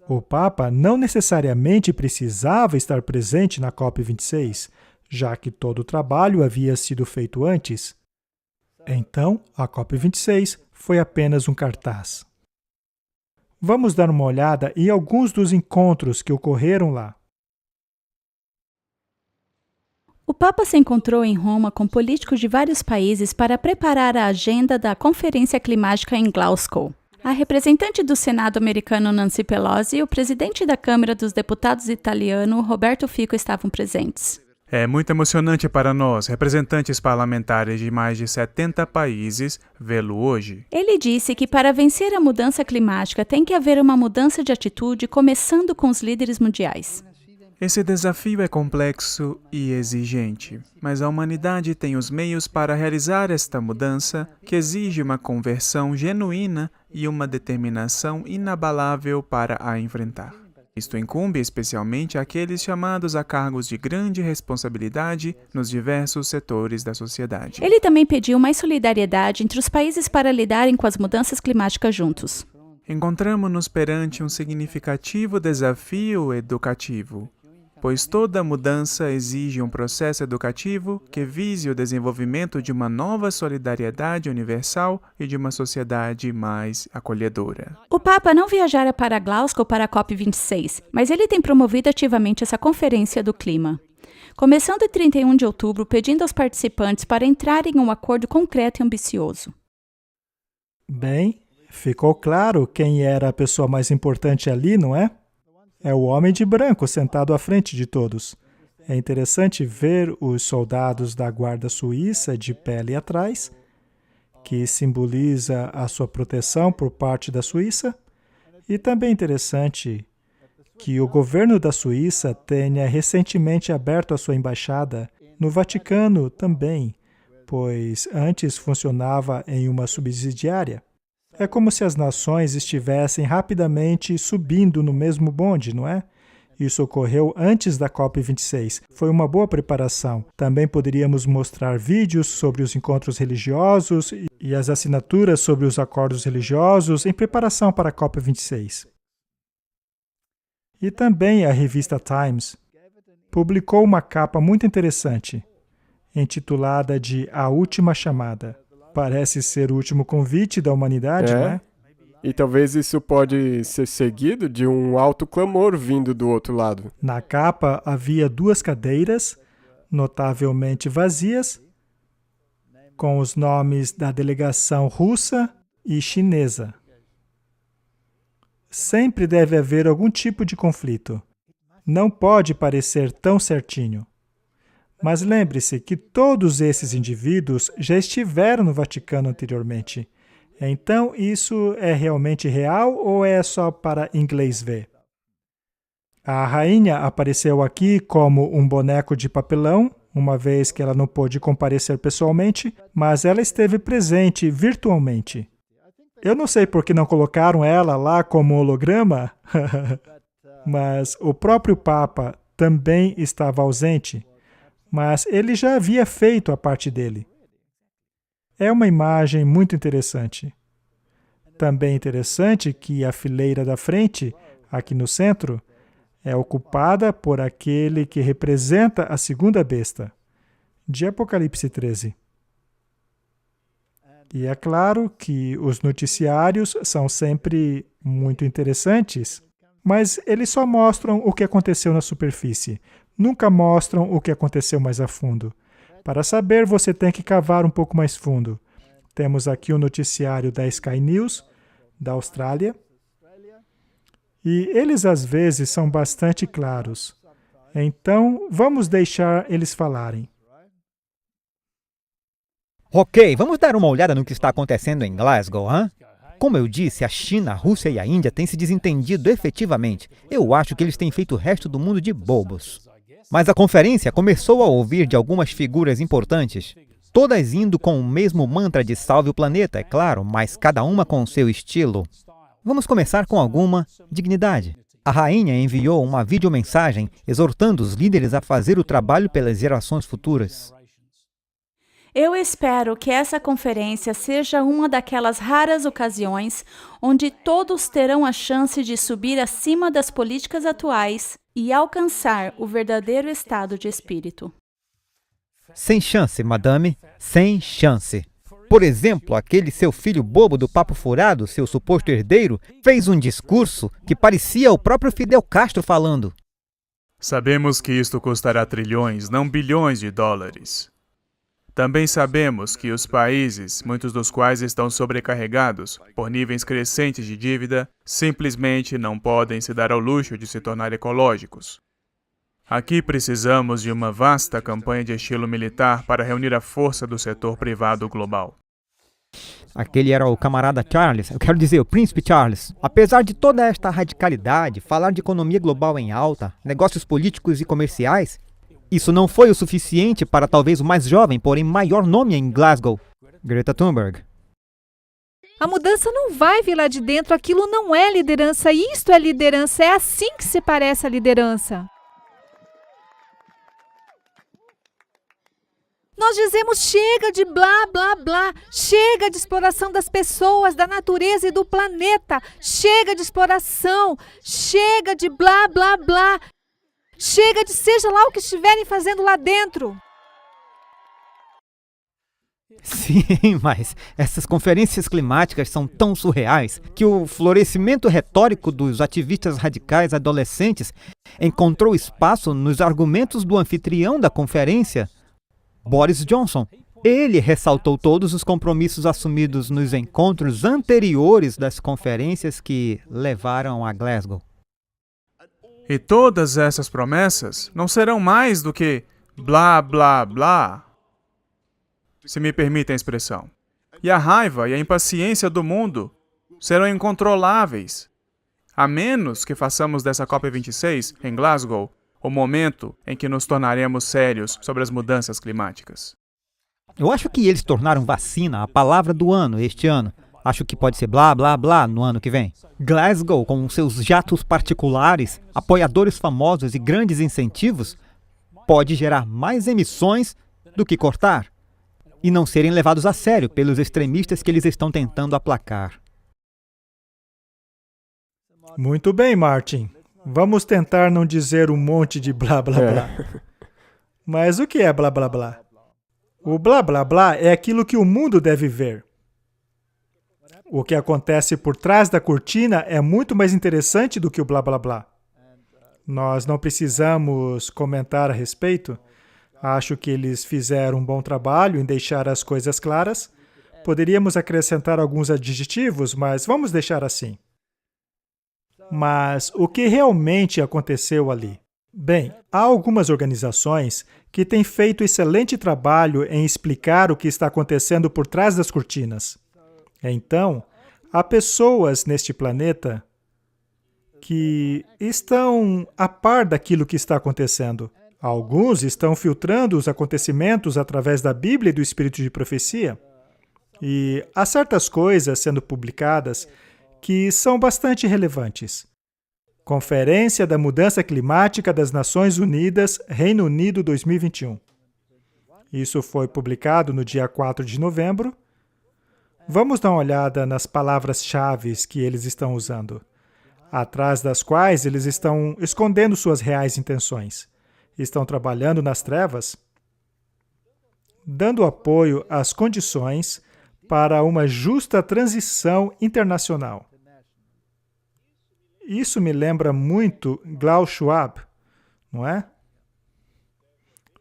O Papa não necessariamente precisava estar presente na COP26, já que todo o trabalho havia sido feito antes. Então, a COP26 foi apenas um cartaz. Vamos dar uma olhada em alguns dos encontros que ocorreram lá. O Papa se encontrou em Roma com políticos de vários países para preparar a agenda da Conferência Climática em Glasgow. A representante do Senado americano Nancy Pelosi e o presidente da Câmara dos Deputados italiano Roberto Fico estavam presentes. É muito emocionante para nós, representantes parlamentares de mais de 70 países, vê-lo hoje. Ele disse que para vencer a mudança climática tem que haver uma mudança de atitude, começando com os líderes mundiais. Esse desafio é complexo e exigente, mas a humanidade tem os meios para realizar esta mudança, que exige uma conversão genuína e uma determinação inabalável para a enfrentar. Isto incumbe especialmente àqueles chamados a cargos de grande responsabilidade nos diversos setores da sociedade. Ele também pediu mais solidariedade entre os países para lidarem com as mudanças climáticas juntos. Encontramos-nos perante um significativo desafio educativo, pois toda mudança exige um processo educativo que vise o desenvolvimento de uma nova solidariedade universal e de uma sociedade mais acolhedora. O Papa não viajara para Glasgow para a COP26, mas ele tem promovido ativamente essa conferência do clima. Começando em 31 de outubro, pedindo aos participantes para entrarem em um acordo concreto e ambicioso. Bem, ficou claro quem era a pessoa mais importante ali, não é? É o homem de branco sentado à frente de todos. É interessante ver os soldados da guarda suíça de pé ali atrás, que simboliza a sua proteção por parte da Suíça. E também é interessante que o governo da Suíça tenha recentemente aberto a sua embaixada no Vaticano também, pois antes funcionava em uma subsidiária. É como se as nações estivessem rapidamente subindo no mesmo bonde, não é? Isso ocorreu antes da COP26. Foi uma boa preparação. Também poderíamos mostrar vídeos sobre os encontros religiosos e as assinaturas sobre os acordos religiosos em preparação para a COP26. E também a revista Times publicou uma capa muito interessante, intitulada de A Última Chamada. Parece ser o último convite da humanidade, não é? E talvez isso pode ser seguido de um alto clamor vindo do outro lado. Na capa havia 2 cadeiras, notavelmente vazias, com os nomes da delegação russa e chinesa. Sempre deve haver algum tipo de conflito. Não pode parecer tão certinho. Mas lembre-se que todos esses indivíduos já estiveram no Vaticano anteriormente. Então, isso é realmente real ou é só para inglês ver? A rainha apareceu aqui como um boneco de papelão, uma vez que ela não pôde comparecer pessoalmente, mas ela esteve presente virtualmente. Eu não sei por que não colocaram ela lá como holograma, mas o próprio Papa também estava ausente. Mas ele já havia feito a parte dele. É uma imagem muito interessante. Também interessante que a fileira da frente, aqui no centro, é ocupada por aquele que representa a segunda besta, de Apocalipse 13. E é claro que os noticiários são sempre muito interessantes, mas eles só mostram o que aconteceu na superfície. Nunca mostram o que aconteceu mais a fundo. Para saber, você tem que cavar um pouco mais fundo. Temos aqui o noticiário da Sky News, da Austrália. E eles às vezes são bastante claros. Então, vamos deixar eles falarem. Ok, vamos dar uma olhada no que está acontecendo em Glasgow, hã? Como eu disse, a China, a Rússia e a Índia têm se desentendido efetivamente. Eu acho que eles têm feito o resto do mundo de bobos. Mas a conferência começou a ouvir de algumas figuras importantes, todas indo com o mesmo mantra de salve o planeta, é claro, mas cada uma com o seu estilo. Vamos começar com alguma dignidade. A rainha enviou uma videomensagem exortando os líderes a fazer o trabalho pelas gerações futuras. Eu espero que essa conferência seja uma daquelas raras ocasiões onde todos terão a chance de subir acima das políticas atuais e alcançar o verdadeiro estado de espírito. Sem chance, madame, sem chance. Por exemplo, aquele seu filho bobo do papo furado, seu suposto herdeiro, fez um discurso que parecia o próprio Fidel Castro falando. Sabemos que isto custará trilhões, não bilhões de dólares. Também sabemos que os países, muitos dos quais estão sobrecarregados por níveis crescentes de dívida, simplesmente não podem se dar ao luxo de se tornar ecológicos. Aqui precisamos de uma vasta campanha de estilo militar para reunir a força do setor privado global. Aquele era o camarada Charles, eu quero dizer, o príncipe Charles. Apesar de toda esta radicalidade, falar de economia global em alta, negócios políticos e comerciais, isso não foi o suficiente para talvez o mais jovem, porém maior nome em Glasgow, Greta Thunberg. A mudança não vai vir lá de dentro, aquilo não é liderança, isto é liderança, é assim que se parece a liderança. Nós dizemos chega de blá, blá, blá, chega de exploração das pessoas, da natureza e do planeta, chega de exploração, chega de blá, blá, blá. Chega de seja lá o que estiverem fazendo lá dentro. Sim, mas essas conferências climáticas são tão surreais que o florescimento retórico dos ativistas radicais adolescentes encontrou espaço nos argumentos do anfitrião da conferência, Boris Johnson. Ele ressaltou todos os compromissos assumidos nos encontros anteriores das conferências que levaram a Glasgow. E todas essas promessas não serão mais do que blá, blá, blá, se me permitem a expressão. E a raiva e a impaciência do mundo serão incontroláveis, a menos que façamos dessa COP26, em Glasgow, o momento em que nos tornaremos sérios sobre as mudanças climáticas. Eu acho que eles tornaram vacina a palavra do ano este ano. Acho que pode ser blá, blá, blá no ano que vem. Glasgow, com seus jatos particulares, apoiadores famosos e grandes incentivos, pode gerar mais emissões do que cortar e não serem levados a sério pelos extremistas que eles estão tentando aplacar. Muito bem, Martin. Vamos tentar não dizer um monte de blá, blá, blá. Mas o que é blá, blá, blá? O blá, blá, blá é aquilo que o mundo deve ver. O que acontece por trás da cortina é muito mais interessante do que o blá, blá, blá. Nós não precisamos comentar a respeito. Acho que eles fizeram um bom trabalho em deixar as coisas claras. Poderíamos acrescentar alguns adjetivos, mas vamos deixar assim. Mas o que realmente aconteceu ali? Bem, há algumas organizações que têm feito excelente trabalho em explicar o que está acontecendo por trás das cortinas. Então, há pessoas neste planeta que estão a par daquilo que está acontecendo. Alguns estão filtrando os acontecimentos através da Bíblia e do Espírito de Profecia. E há certas coisas sendo publicadas que são bastante relevantes. Conferência da Mudança Climática das Nações Unidas, Reino Unido 2021. Isso foi publicado no dia 4 de novembro. Vamos dar uma olhada nas palavras-chave que eles estão usando, atrás das quais eles estão escondendo suas reais intenções. Estão trabalhando nas trevas, dando apoio às condições para uma justa transição internacional. Isso me lembra muito Klaus Schwab, não é?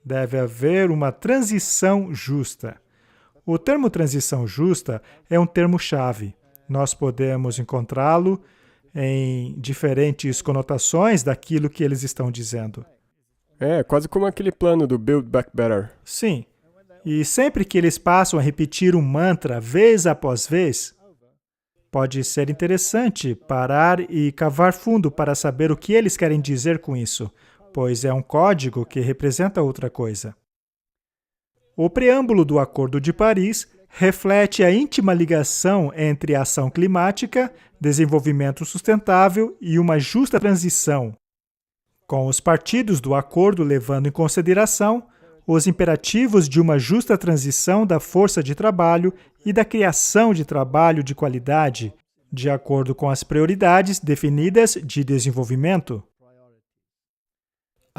Deve haver uma transição justa. O termo transição justa é um termo-chave. Nós podemos encontrá-lo em diferentes conotações daquilo que eles estão dizendo. É, quase como aquele plano do Build Back Better. Sim. E sempre que eles passam a repetir um mantra vez após vez, pode ser interessante parar e cavar fundo para saber o que eles querem dizer com isso, pois é um código que representa outra coisa. O preâmbulo do Acordo de Paris reflete a íntima ligação entre a ação climática, desenvolvimento sustentável e uma justa transição, com os partidos do acordo levando em consideração os imperativos de uma justa transição da força de trabalho e da criação de trabalho de qualidade, de acordo com as prioridades definidas de desenvolvimento.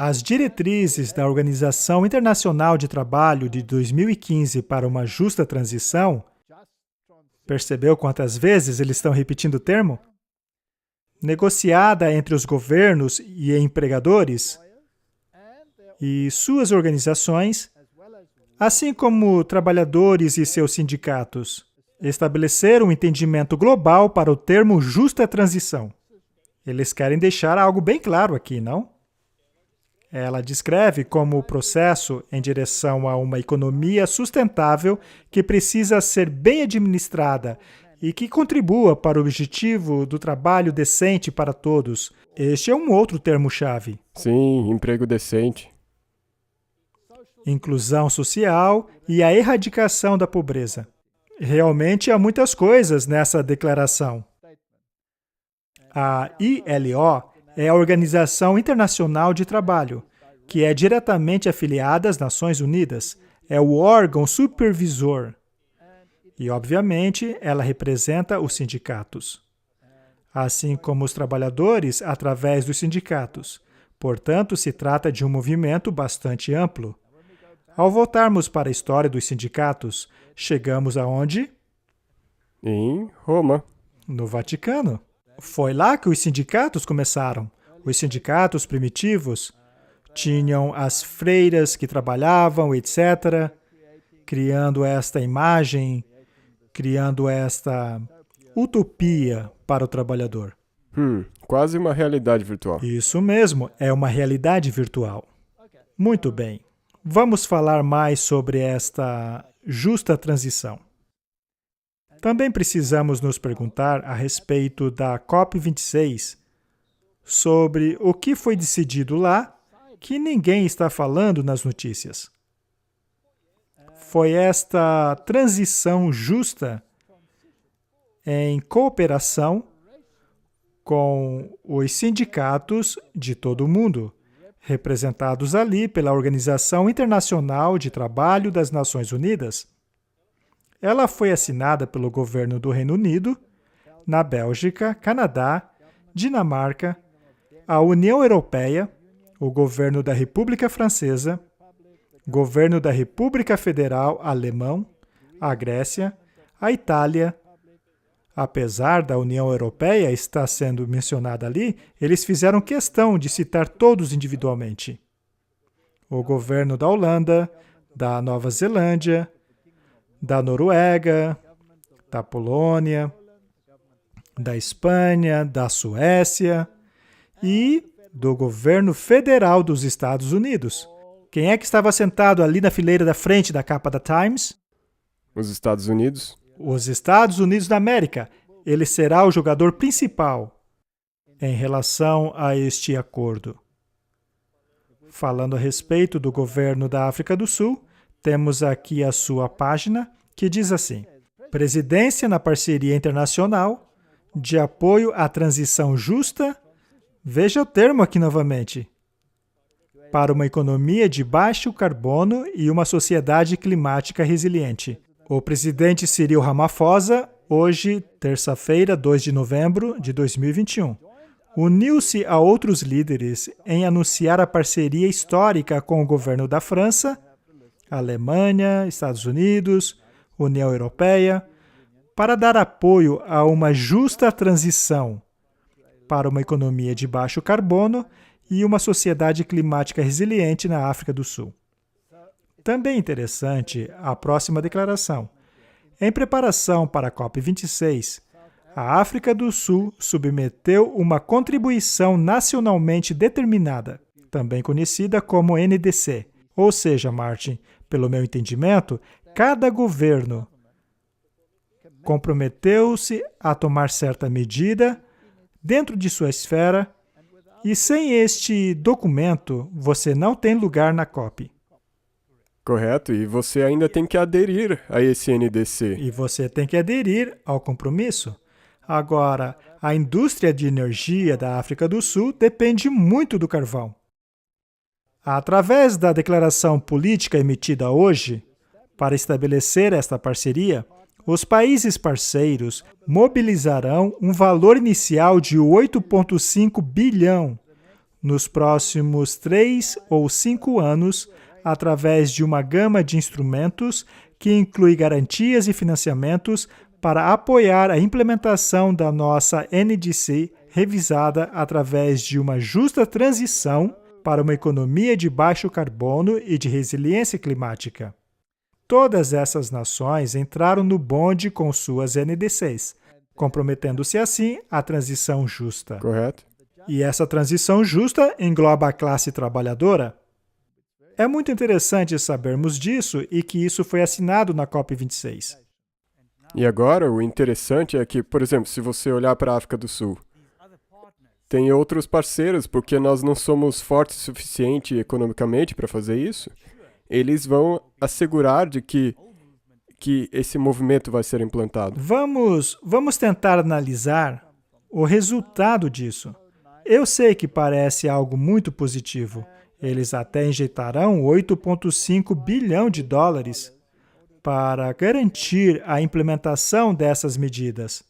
As diretrizes da Organização Internacional de Trabalho de 2015 para uma justa transição, percebeu quantas vezes eles estão repetindo o termo? Negociada entre os governos e empregadores e suas organizações, assim como trabalhadores e seus sindicatos, estabeleceram um entendimento global para o termo justa transição. Eles querem deixar algo bem claro aqui, não? Ela descreve como o processo em direção a uma economia sustentável que precisa ser bem administrada e que contribua para o objetivo do trabalho decente para todos. Este é um outro termo-chave. Sim, emprego decente. Inclusão social e a erradicação da pobreza. Realmente há muitas coisas nessa declaração. A ILO é a Organização Internacional de Trabalho, que é diretamente afiliada às Nações Unidas. É o órgão supervisor. E, obviamente, ela representa os sindicatos, assim como os trabalhadores através dos sindicatos. Portanto, se trata de um movimento bastante amplo. Ao voltarmos para a história dos sindicatos, chegamos aonde? Em Roma. No Vaticano. Foi lá que os sindicatos começaram. Os sindicatos primitivos tinham as freiras que trabalhavam, etc., criando esta imagem, criando esta utopia para o trabalhador. Quase uma realidade virtual. Isso mesmo, é uma realidade virtual. Muito bem. Vamos falar mais sobre esta justa transição. Também precisamos nos perguntar a respeito da COP26, sobre o que foi decidido lá que ninguém está falando nas notícias. Foi esta transição justa em cooperação com os sindicatos de todo o mundo, representados ali pela Organização Internacional de Trabalho das Nações Unidas. Ela foi assinada pelo governo do Reino Unido, na Bélgica, Canadá, Dinamarca, a União Europeia, o governo da República Francesa, governo da República Federal Alemão, a Grécia, a Itália. Apesar da União Europeia estar sendo mencionada ali, eles fizeram questão de citar todos individualmente. O governo da Holanda, da Nova Zelândia, da Noruega, da Polônia, da Espanha, da Suécia e do governo federal dos Estados Unidos. Quem é que estava sentado ali na fileira da frente da capa da Times? Os Estados Unidos. Os Estados Unidos da América. Ele será o jogador principal em relação a este acordo. Falando a respeito do governo da África do Sul, temos aqui a sua página, que diz assim: Presidência na Parceria Internacional de Apoio à Transição Justa, veja o termo aqui novamente, para uma economia de baixo carbono e uma sociedade climática resiliente. O presidente Cyril Ramaphosa, hoje, terça-feira, 2 de novembro de 2021, uniu-se a outros líderes em anunciar a parceria histórica com o governo da França, Alemanha, Estados Unidos, União Europeia, para dar apoio a uma justa transição para uma economia de baixo carbono e uma sociedade climática resiliente na África do Sul. Também interessante a próxima declaração. Em preparação para a COP26, a África do Sul submeteu uma contribuição nacionalmente determinada, também conhecida como NDC. Ou seja, Martin, pelo meu entendimento, cada governo comprometeu-se a tomar certa medida dentro de sua esfera, e sem este documento, você não tem lugar na COP. Correto, e você ainda tem que aderir a esse NDC. E você tem que aderir ao compromisso. Agora, a indústria de energia da África do Sul depende muito do carvão. Através da declaração política emitida hoje, para estabelecer esta parceria, os países parceiros mobilizarão um valor inicial de 8,5 bilhão nos próximos 3 ou 5 anos, através de uma gama de instrumentos que inclui garantias e financiamentos para apoiar a implementação da nossa NDC revisada através de uma justa transição para uma economia de baixo carbono e de resiliência climática. Todas essas nações entraram no bonde com suas NDCs, comprometendo-se assim à transição justa. Correto? E essa transição justa engloba a classe trabalhadora. É muito interessante sabermos disso e que isso foi assinado na COP26. E agora, o interessante é que, por exemplo, se você olhar para a África do Sul, tem outros parceiros, porque nós não somos fortes o suficiente economicamente para fazer isso. Eles vão assegurar de que esse movimento vai ser implantado. Vamos tentar analisar o resultado disso. Eu sei que parece algo muito positivo. Eles até injetarão 8,5 bilhão de dólares para garantir a implementação dessas medidas.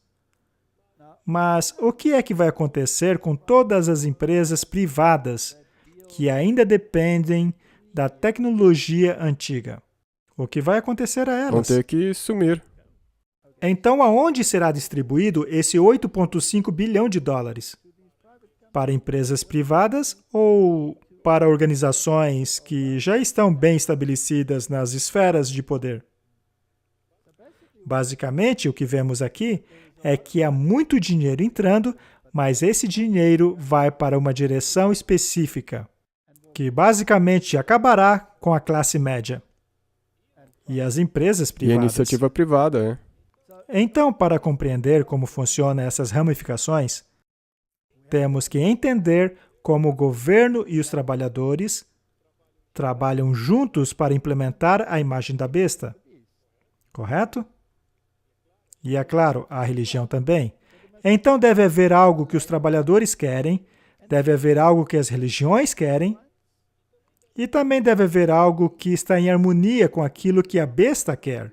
Mas o que é que vai acontecer com todas as empresas privadas que ainda dependem da tecnologia antiga? O que vai acontecer a elas? Vão ter que sumir. Então, aonde será distribuído esse 8,5 bilhão de dólares? Para empresas privadas ou para organizações que já estão bem estabelecidas nas esferas de poder? Basicamente, o que vemos aqui é que há muito dinheiro entrando, mas esse dinheiro vai para uma direção específica, que basicamente acabará com a classe média e as empresas E a privadas. iniciativa privada, Então, para compreender como funcionam essas ramificações, temos que entender como o governo e os trabalhadores trabalham juntos para implementar a imagem da besta. Correto? E, é claro, a religião também. Então, deve haver algo que os trabalhadores querem, deve haver algo que as religiões querem, e também deve haver algo que está em harmonia com aquilo que a besta quer.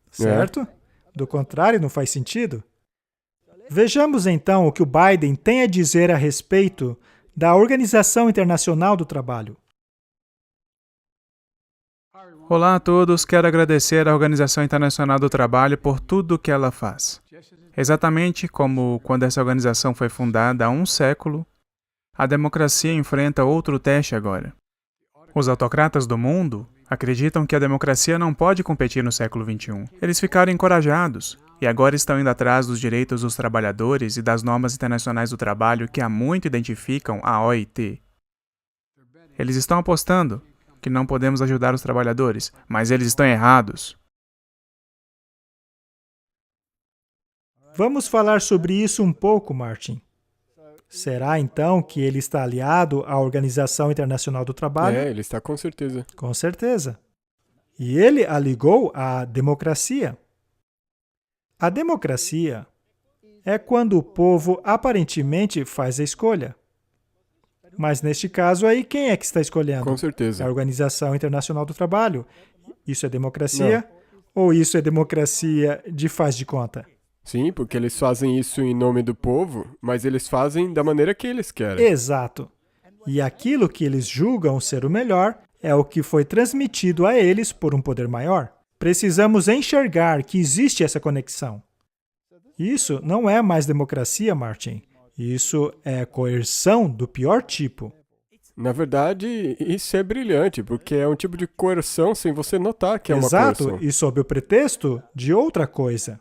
Certo? Do contrário, não faz sentido. Vejamos então o que o Biden tem a dizer a respeito da Organização Internacional do Trabalho. Olá a todos, quero agradecer à Organização Internacional do Trabalho por tudo o que ela faz. Exatamente como quando essa organização foi fundada há um século, a democracia enfrenta outro teste agora. Os autocratas do mundo acreditam que a democracia não pode competir no século XXI. Eles ficaram encorajados e agora estão indo atrás dos direitos dos trabalhadores e das normas internacionais do trabalho que há muito identificam a OIT. Eles estão apostando que não podemos ajudar os trabalhadores, mas eles estão errados. Vamos falar sobre isso um pouco, Martin. Será, então, que ele está aliado à Organização Internacional do Trabalho? Ele está com certeza. Com certeza. E ele a ligou à democracia. A democracia é quando o povo aparentemente faz a escolha. Mas, neste caso aí, quem é que está escolhendo? Com certeza. É a Organização Internacional do Trabalho. Isso é democracia? Ou isso é democracia de faz de conta? Sim, porque eles fazem isso em nome do povo, mas eles fazem da maneira que eles querem. Exato. E aquilo que eles julgam ser o melhor é o que foi transmitido a eles por um poder maior. Precisamos enxergar que existe essa conexão. Isso não é mais democracia, Martin. Isso é coerção do pior tipo. Na verdade, isso é brilhante, porque é um tipo de coerção sem você notar que é uma Exato, coerção. e sob o pretexto de outra coisa.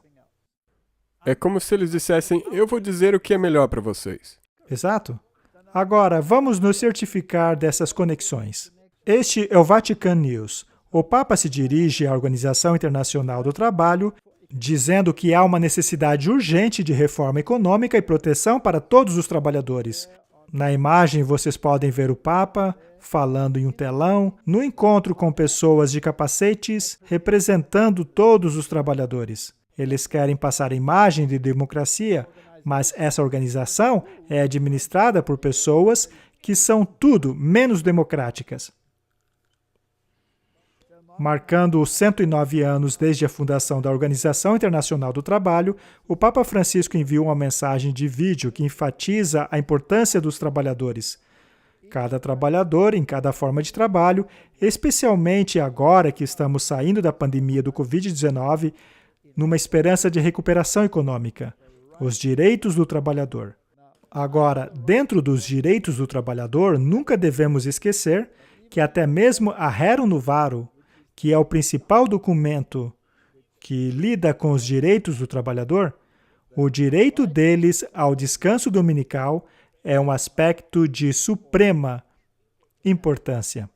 É como se eles dissessem, eu vou dizer o que é melhor para vocês. Exato. Agora, vamos nos certificar dessas conexões. Este é o Vatican News. O Papa se dirige à Organização Internacional do Trabalho, dizendo que há uma necessidade urgente de reforma econômica e proteção para todos os trabalhadores. Na imagem, vocês podem ver o Papa falando em um telão, no encontro com pessoas de capacetes, representando todos os trabalhadores. Eles querem passar a imagem de democracia, mas essa organização é administrada por pessoas que são tudo menos democráticas. Marcando os 109 anos desde a fundação da Organização Internacional do Trabalho, o Papa Francisco enviou uma mensagem de vídeo que enfatiza a importância dos trabalhadores. Cada trabalhador, em cada forma de trabalho, especialmente agora que estamos saindo da pandemia do Covid-19, numa esperança de recuperação econômica. Os direitos do trabalhador. Agora, dentro dos direitos do trabalhador, nunca devemos esquecer que até mesmo a Rerum Novarum, que é o principal documento que lida com os direitos do trabalhador, o direito deles ao descanso dominical é um aspecto de suprema importância.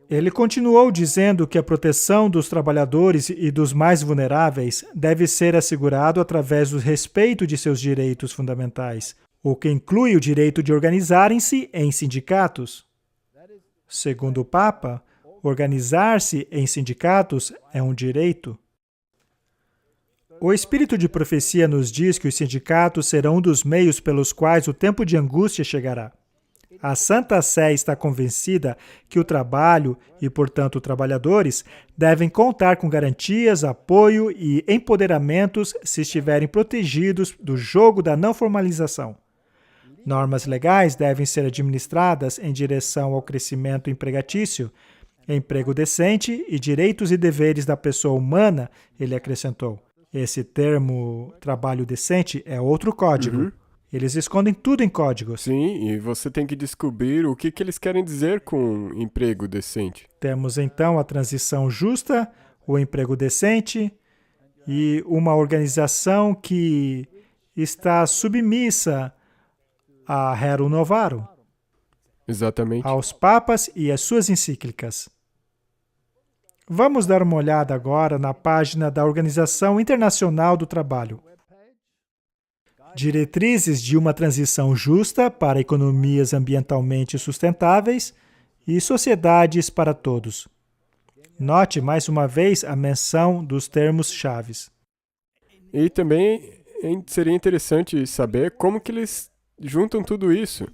Ele continuou dizendo que a proteção dos trabalhadores e dos mais vulneráveis deve ser assegurado através do respeito de seus direitos fundamentais, o que inclui o direito de organizarem-se em sindicatos. Segundo o Papa, organizar-se em sindicatos é um direito. O espírito de profecia nos diz que os sindicatos serão um dos meios pelos quais o tempo de angústia chegará. A Santa Sé está convencida que o trabalho e, portanto, trabalhadores devem contar com garantias, apoio e empoderamentos se estiverem protegidos do jogo da não formalização. Normas legais devem ser administradas em direção ao crescimento empregatício, emprego decente e direitos e deveres da pessoa humana, ele acrescentou. Esse termo, trabalho decente, é outro código. Eles escondem tudo em códigos. Sim, e você tem que descobrir o que eles querem dizer com emprego decente. Temos, então, a transição justa, o emprego decente e uma organização que está submissa à Rerum Novarum, Exatamente. aos papas e às suas encíclicas. Vamos dar uma olhada agora na página da Organização Internacional do Trabalho. Diretrizes de uma transição justa para economias ambientalmente sustentáveis e sociedades para todos. Note mais uma vez a menção dos termos-chaves. E também seria interessante saber como que eles juntam tudo isso.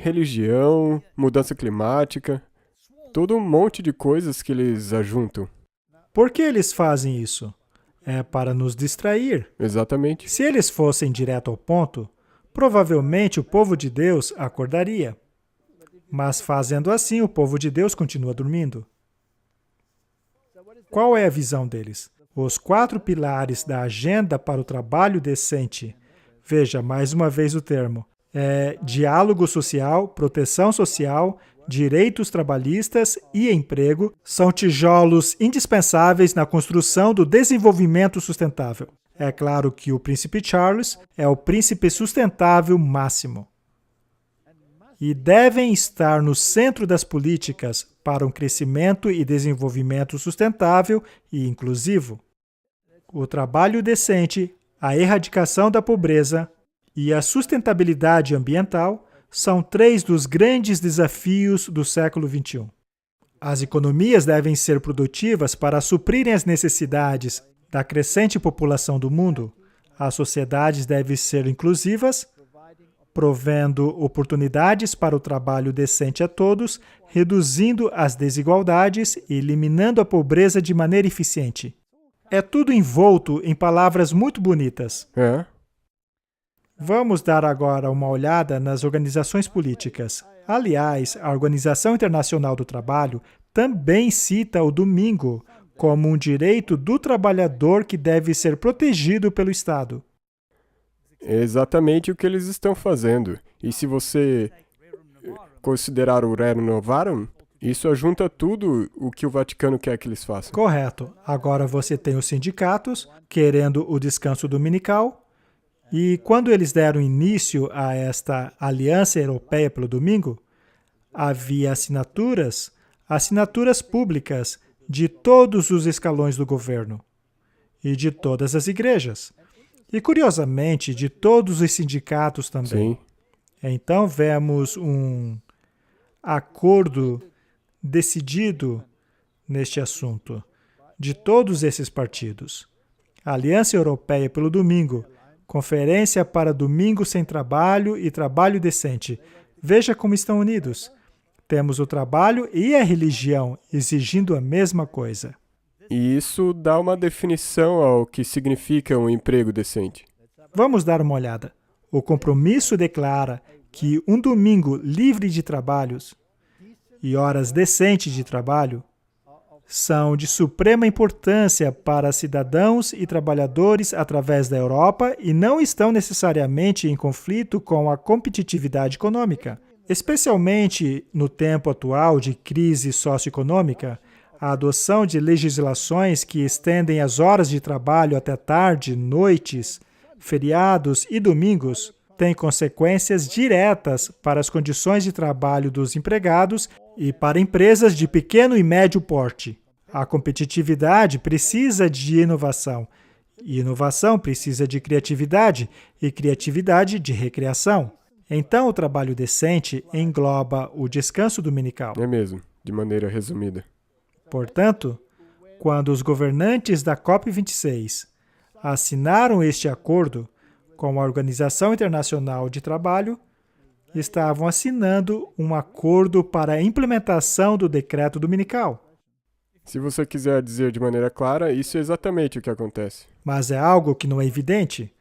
Religião, mudança climática, todo um monte de coisas que eles ajuntam. Por que eles fazem isso? É para nos distrair. Exatamente. Se eles fossem direto ao ponto, provavelmente o povo de Deus acordaria. Mas fazendo assim, o povo de Deus continua dormindo. Qual é a visão deles? Os 4 pilares da agenda para o trabalho decente. Veja, mais uma vez o termo. Diálogo social, proteção social, direitos trabalhistas e emprego são tijolos indispensáveis na construção do desenvolvimento sustentável. É claro que o Príncipe Charles é o príncipe sustentável máximo. E devem estar no centro das políticas para um crescimento e desenvolvimento sustentável e inclusivo. O trabalho decente, a erradicação da pobreza e a sustentabilidade ambiental são 3 dos grandes desafios do século XXI. As economias devem ser produtivas para suprirem as necessidades da crescente população do mundo. As sociedades devem ser inclusivas, provendo oportunidades para o trabalho decente a todos, reduzindo as desigualdades e eliminando a pobreza de maneira eficiente. É tudo envolto em palavras muito bonitas. Vamos dar agora uma olhada nas organizações políticas. Aliás, a Organização Internacional do Trabalho também cita o domingo como um direito do trabalhador que deve ser protegido pelo Estado. É exatamente o que eles estão fazendo. E se você considerar o Rerum Novarum, Isso ajunta tudo o que o Vaticano quer que eles façam. Correto. Agora você tem os sindicatos querendo o descanso dominical. E quando eles deram início a esta Aliança Europeia pelo domingo, havia assinaturas públicas de todos os escalões do governo e de todas as igrejas. E, curiosamente, de todos os sindicatos também. Sim. Então, vemos um acordo decidido neste assunto de todos esses partidos. Aliança Europeia pelo domingo, Conferência para Domingo Sem Trabalho e Trabalho Decente. Veja como estão unidos. Temos o trabalho e a religião exigindo a mesma coisa. E isso dá uma definição ao que significa um emprego decente. Vamos dar uma olhada. O compromisso declara que um domingo livre de trabalhos e horas decentes de trabalho são de suprema importância para cidadãos e trabalhadores através da Europa e não estão necessariamente em conflito com a competitividade econômica. Especialmente no tempo atual de crise socioeconômica, a adoção de legislações que estendem as horas de trabalho até tarde, noites, feriados e domingos tem consequências diretas para as condições de trabalho dos empregados e para empresas de pequeno e médio porte. A competitividade precisa de inovação, e inovação precisa de criatividade, e criatividade de recreação. Então, o trabalho decente engloba o descanso dominical. É mesmo, de maneira resumida. Portanto, quando os governantes da COP26 assinaram este acordo com a Organização Internacional de Trabalho, estavam assinando um acordo para a implementação do decreto dominical. Se você quiser dizer de maneira clara, isso é exatamente o que acontece. Mas é algo que não é evidente?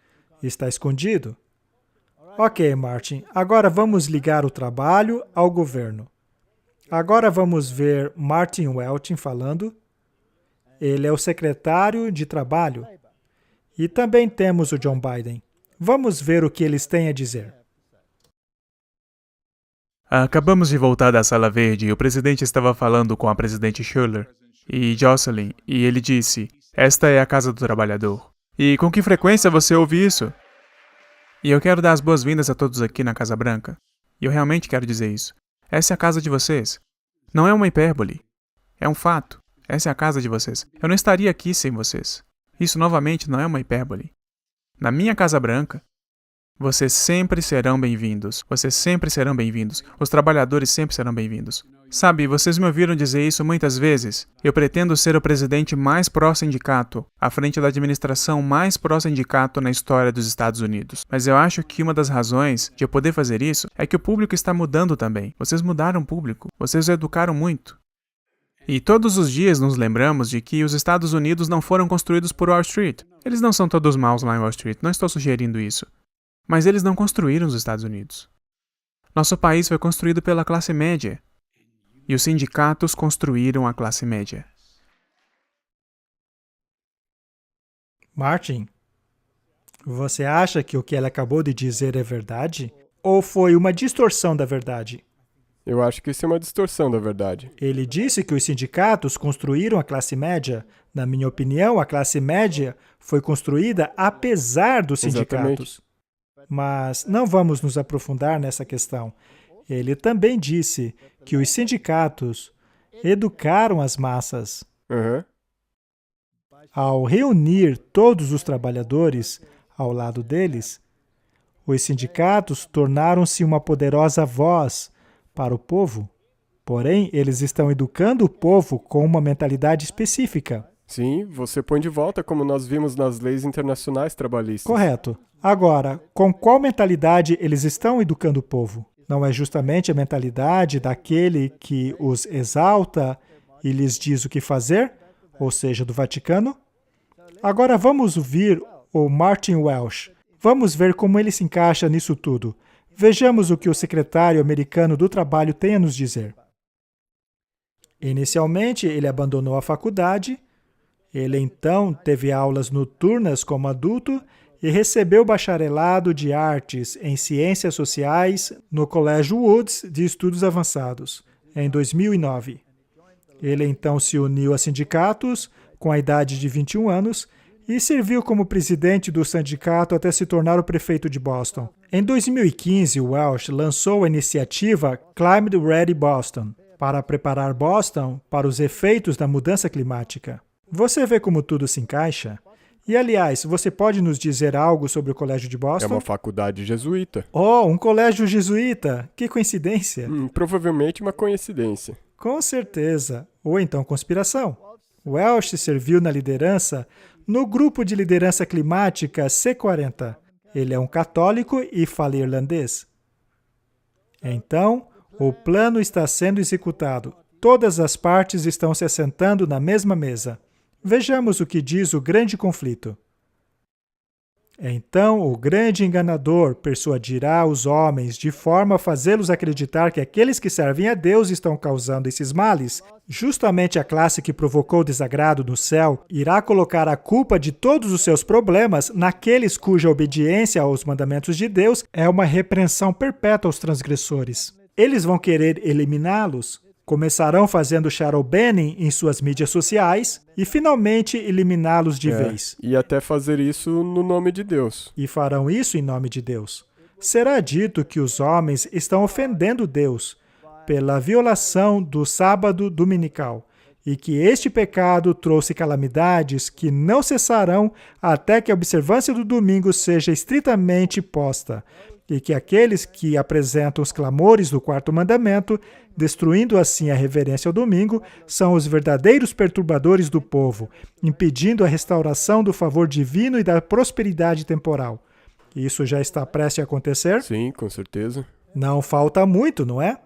Está escondido? Ok, Martin, agora vamos ligar o trabalho ao governo. Agora vamos ver Martin Welch falando. Ele é o secretário de Trabalho. E também temos o John Biden. Vamos ver o que eles têm a dizer. Acabamos de voltar da Sala Verde e o presidente estava falando com a presidente Schuller e Jocelyn, e ele disse, esta é a casa do trabalhador. E com que frequência você ouve isso? E eu quero dar as boas-vindas a todos aqui na Casa Branca. E eu realmente quero dizer isso. Essa é a casa de vocês. Não é uma hipérbole. É um fato. Essa é a casa de vocês. Eu não estaria aqui sem vocês. Isso, novamente, não é uma hipérbole. Na minha Casa Branca, vocês sempre serão bem-vindos. Vocês sempre serão bem-vindos. Os trabalhadores sempre serão bem-vindos. Sabe, vocês me ouviram dizer isso muitas vezes. Eu pretendo ser o presidente mais pró-sindicato, à frente da administração mais pró-sindicato na história dos Estados Unidos. Mas eu acho que uma das razões de eu poder fazer isso é que o público está mudando também. Vocês mudaram o público. Vocês o educaram muito. E todos os dias nos lembramos de que os Estados Unidos não foram construídos por Wall Street. Eles não são todos maus lá em Wall Street, não estou sugerindo isso. Mas eles não construíram os Estados Unidos. Nosso país foi construído pela classe média. E os sindicatos construíram a classe média. Martin, você acha que o que ela acabou de dizer é verdade? Ou foi uma distorção da verdade? Eu acho que isso é uma distorção da verdade. Ele disse que os sindicatos construíram a classe média. Na minha opinião, a classe média foi construída apesar dos sindicatos. Exatamente. Mas não vamos nos aprofundar nessa questão. Ele também disse que os sindicatos educaram as massas. Uhum. Ao reunir todos os trabalhadores ao lado deles, os sindicatos tornaram-se uma poderosa voz para o povo. Porém, eles estão educando o povo com uma mentalidade específica. Sim, você põe de volta como nós vimos nas leis internacionais trabalhistas. Correto. Agora, com qual mentalidade eles estão educando o povo? Não é justamente a mentalidade daquele que os exalta e lhes diz o que fazer, ou seja, do Vaticano? Agora vamos ouvir o Martin Welch. Vamos ver como ele se encaixa nisso tudo. Vejamos o que o secretário americano do Trabalho tem a nos dizer. Inicialmente, ele abandonou a faculdade. Ele então teve aulas noturnas como adulto e recebeu bacharelado de artes em ciências sociais no Colégio Woods de Estudos Avançados. em 2009. Ele então se uniu a sindicatos com a idade de 21 anos e serviu como presidente do sindicato até se tornar o prefeito de Boston. Em 2015, Welch lançou a iniciativa Climate Ready Boston para preparar Boston para os efeitos da mudança climática. Você vê como tudo se encaixa? E, aliás, você pode nos dizer algo sobre o Colégio de Boston? É uma faculdade jesuíta. Oh, um colégio jesuíta! Que coincidência! Provavelmente uma coincidência. Com certeza. Ou então conspiração. Welch serviu na liderança no grupo de liderança climática C40. Ele é um católico e fala irlandês. Então, o plano está sendo executado. Todas as partes estão se assentando na mesma mesa. Vejamos o que diz o grande conflito. Então o grande enganador persuadirá os homens de forma a fazê-los acreditar que aqueles que servem a Deus estão causando esses males. Justamente a classe que provocou o desagrado no céu irá colocar a culpa de todos os seus problemas naqueles cuja obediência aos mandamentos de Deus é uma repreensão perpétua aos transgressores. Eles vão querer eliminá-los. Começarão fazendo shadow banning em suas mídias sociais e, finalmente, eliminá-los de vez. E até fazer isso no nome de Deus. E farão isso em nome de Deus. Será dito que os homens estão ofendendo Deus pela violação do sábado dominical e que este pecado trouxe calamidades que não cessarão até que a observância do domingo seja estritamente posta, e que aqueles que apresentam os clamores do quarto mandamento, destruindo assim a reverência ao domingo, são os verdadeiros perturbadores do povo, impedindo a restauração do favor divino e da prosperidade temporal. Isso já está prestes a acontecer? Sim, com certeza. Não falta muito, não é?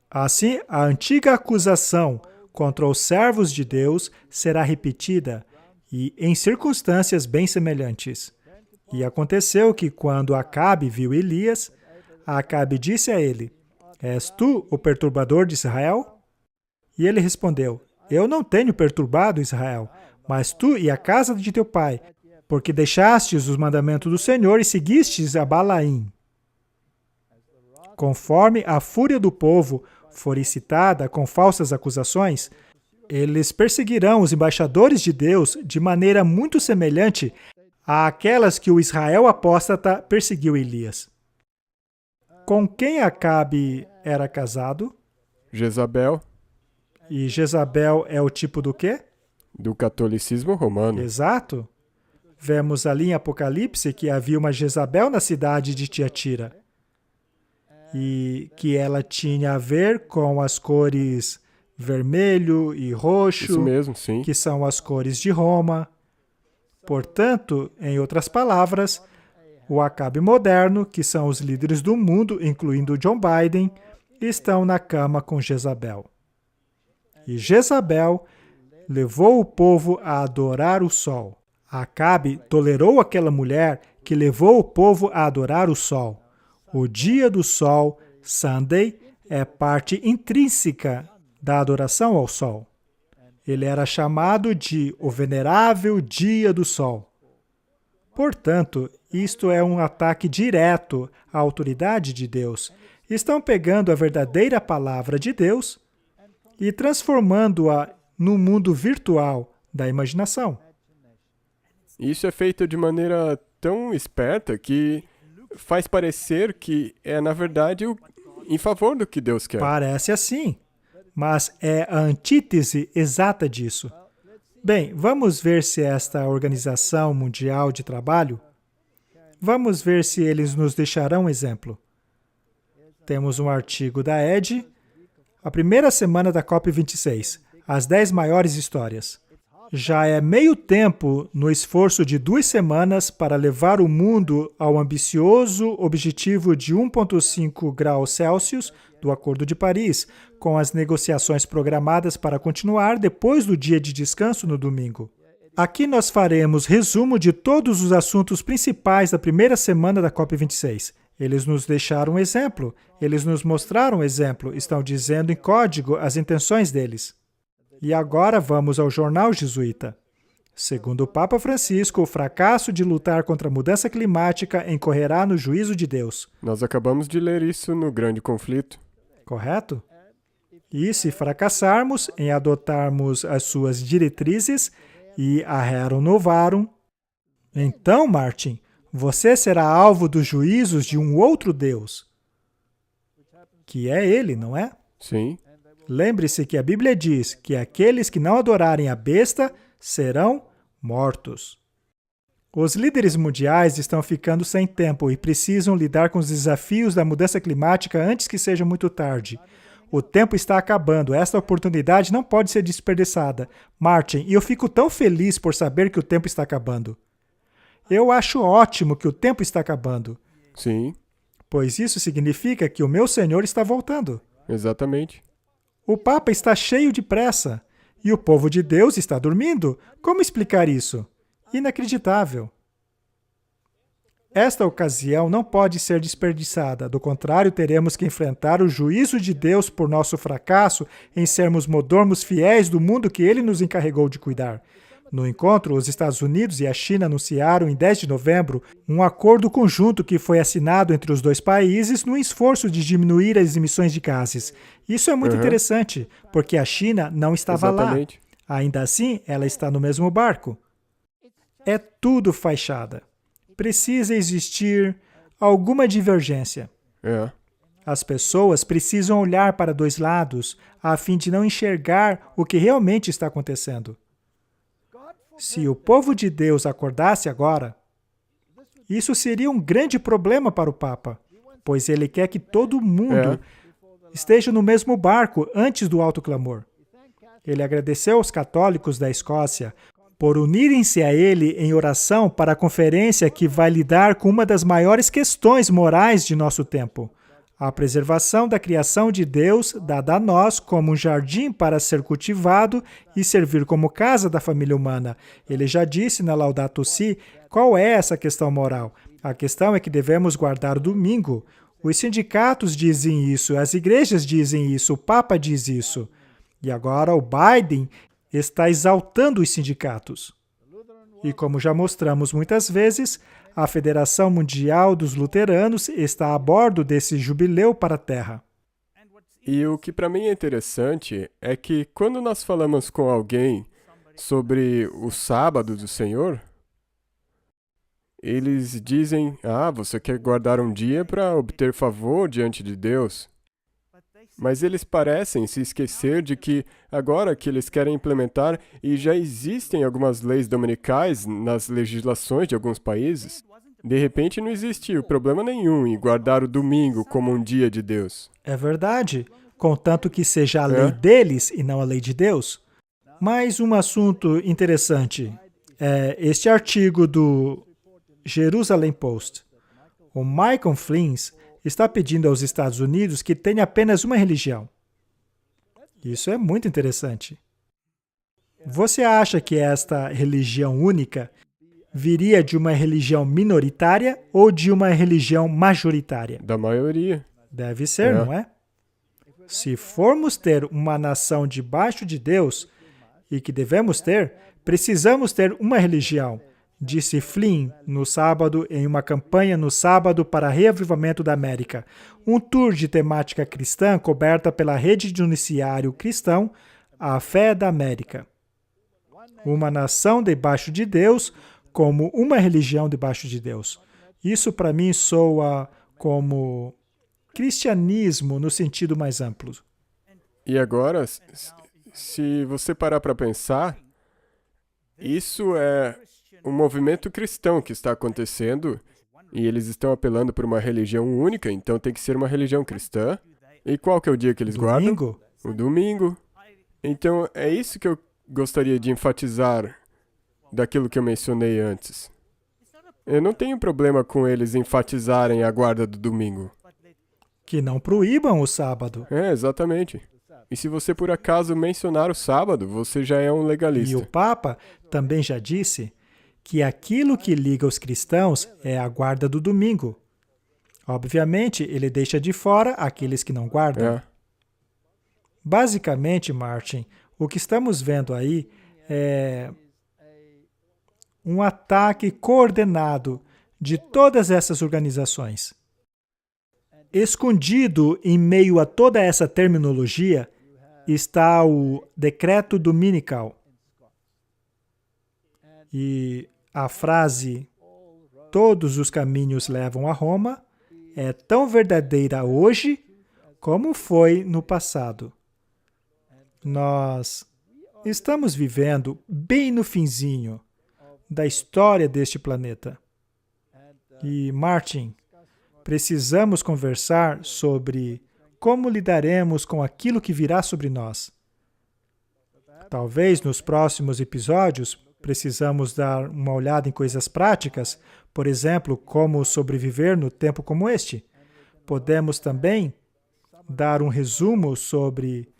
Assim, a antiga acusação contra os servos de Deus será repetida, e em circunstâncias bem semelhantes. E aconteceu que, quando Acabe viu Elias, Acabe disse a ele: És tu o perturbador de Israel? E ele respondeu: Eu não tenho perturbado Israel, mas tu e a casa de teu pai, porque deixastes os mandamentos do Senhor e seguistes a Balaim. Conforme a fúria do povo for excitada com falsas acusações, eles perseguirão os embaixadores de Deus de maneira muito semelhante àquelas que o Israel apóstata perseguiu Elias. Com quem Acabe era casado? Jezabel, E Jezabel é o tipo do quê? do catolicismo romano. Exato. Vemos ali em Apocalipse que havia uma Jezabel na cidade de Tiatira e que ela tinha a ver com as cores vermelho e roxo, Isso mesmo, sim. que são as cores de Roma. Portanto, em outras palavras, o Acabe moderno, que são os líderes do mundo, incluindo John Biden, estão na cama com Jezabel. E Jezabel levou o povo a adorar o sol. Acabe tolerou aquela mulher que levou o povo a adorar o sol. O dia do sol, Sunday, é parte intrínseca da adoração ao sol. Ele era chamado de o venerável dia do sol. Portanto, isto é um ataque direto à autoridade de Deus. Estão pegando a verdadeira palavra de Deus e transformando-a no mundo virtual da imaginação. Isso é feito de maneira tão esperta que faz parecer que é, na verdade, em favor do que Deus quer. Parece assim, mas é a antítese exata disso. Bem, vamos ver se esta Organização Mundial de Trabalho, vamos ver se eles nos deixarão um exemplo. Temos um artigo da ED, a primeira semana da COP26, as 10 maiores histórias. Já é meio tempo no esforço de 2 semanas para levar o mundo ao ambicioso objetivo de 1,5 graus Celsius do Acordo de Paris, com as negociações programadas para continuar depois do dia de descanso no domingo. Aqui nós faremos resumo de todos os assuntos principais da primeira semana da COP26. Eles nos deixaram um exemplo, eles nos mostraram um exemplo, estão dizendo em código as intenções deles. E agora vamos ao jornal jesuíta. Segundo o Papa Francisco, o fracasso de lutar contra a mudança climática incorrerá no juízo de Deus. Nós acabamos de ler isso no Grande Conflito. Correto? E se fracassarmos em adotarmos as suas diretrizes e a renovaram, então, Martin, você será alvo dos juízos de um outro Deus, que é ele, não é? Sim. Lembre-se que a Bíblia diz que aqueles que não adorarem a besta serão mortos. Os líderes mundiais estão ficando sem tempo e precisam lidar com os desafios da mudança climática antes que seja muito tarde. O tempo está acabando, esta oportunidade não pode ser desperdiçada. Martin, e eu fico tão feliz por saber que o tempo está acabando. Eu acho ótimo que o tempo está acabando. Sim. Pois isso significa que o meu Senhor está voltando. Exatamente. O Papa está cheio de pressa e o povo de Deus está dormindo. Como explicar isso? Inacreditável. Esta ocasião não pode ser desperdiçada. Do contrário, teremos que enfrentar o juízo de Deus por nosso fracasso em sermos mordomos fiéis do mundo que Ele nos encarregou de cuidar. No encontro, os Estados Unidos e a China anunciaram em 10 de novembro um acordo conjunto que foi assinado entre os dois países no esforço de diminuir as emissões de gases. Isso é muito interessante, porque a China não estava Exatamente. lá. Ainda assim, ela está no mesmo barco. É tudo fachada. Precisa existir alguma divergência. É. As pessoas precisam olhar para dois lados a fim de não enxergar o que realmente está acontecendo. Se o povo de Deus acordasse agora, isso seria um grande problema para o Papa, pois ele quer que todo mundo esteja no mesmo barco antes do alto clamor. Ele agradeceu aos católicos da Escócia por unirem-se a ele em oração para a conferência que vai lidar com uma das maiores questões morais de nosso tempo, a preservação da criação de Deus dada a nós como um jardim para ser cultivado e servir como casa da família humana. Ele já disse na Laudato Si qual é essa questão moral. A questão é que devemos guardar o domingo. Os sindicatos dizem isso, as igrejas dizem isso, o Papa diz isso. E agora o Biden está exaltando os sindicatos. E como já mostramos muitas vezes, a Federação Mundial dos Luteranos está a bordo desse jubileu para a Terra. E o que para mim é interessante é que quando nós falamos com alguém sobre o sábado do Senhor, eles dizem, você quer guardar um dia para obter favor diante de Deus. Mas eles parecem se esquecer de que agora que eles querem implementar, e já existem algumas leis dominicais nas legislações de alguns países, de repente não existe problema nenhum em guardar o domingo como um dia de Deus. É verdade, contanto que seja a lei deles e não a lei de Deus. Mais um assunto interessante é este artigo do Jerusalem Post. O Michael Flynn está pedindo aos Estados Unidos que tenha apenas uma religião. Isso é muito interessante. Você acha que esta religião única viria de uma religião minoritária ou de uma religião majoritária? Da maioria. Deve ser, não é? Se formos ter uma nação debaixo de Deus, e que devemos ter, precisamos ter uma religião, disse Flynn no sábado em uma campanha no sábado para reavivamento da América, um tour de temática cristã coberta pela rede de noticiário cristão, A Fé da América. Uma nação debaixo de Deus como uma religião debaixo de Deus. Isso para mim soa como cristianismo no sentido mais amplo. E agora, se você parar para pensar, isso é um movimento cristão que está acontecendo e eles estão apelando por uma religião única, então tem que ser uma religião cristã. E qual que é o dia que eles guardam? O domingo. Então é isso que eu gostaria de enfatizar daquilo que eu mencionei antes. Eu não tenho problema com eles enfatizarem a guarda do domingo. Que não proíbam o sábado. Exatamente. E se você por acaso mencionar o sábado, você já é um legalista. E o Papa também já disse que aquilo que liga os cristãos é a guarda do domingo. Obviamente, ele deixa de fora aqueles que não guardam. Basicamente, Martin, o que estamos vendo aí é um ataque coordenado de todas essas organizações. Escondido em meio a toda essa terminologia está o decreto dominical. E a frase "todos os caminhos levam a Roma" é tão verdadeira hoje como foi no passado. Nós estamos vivendo bem no finzinho da história deste planeta. E, Martin, precisamos conversar sobre como lidaremos com aquilo que virá sobre nós. Talvez nos próximos episódios precisamos dar uma olhada em coisas práticas, por exemplo, como sobreviver no tempo como este. Podemos também dar um resumo sobre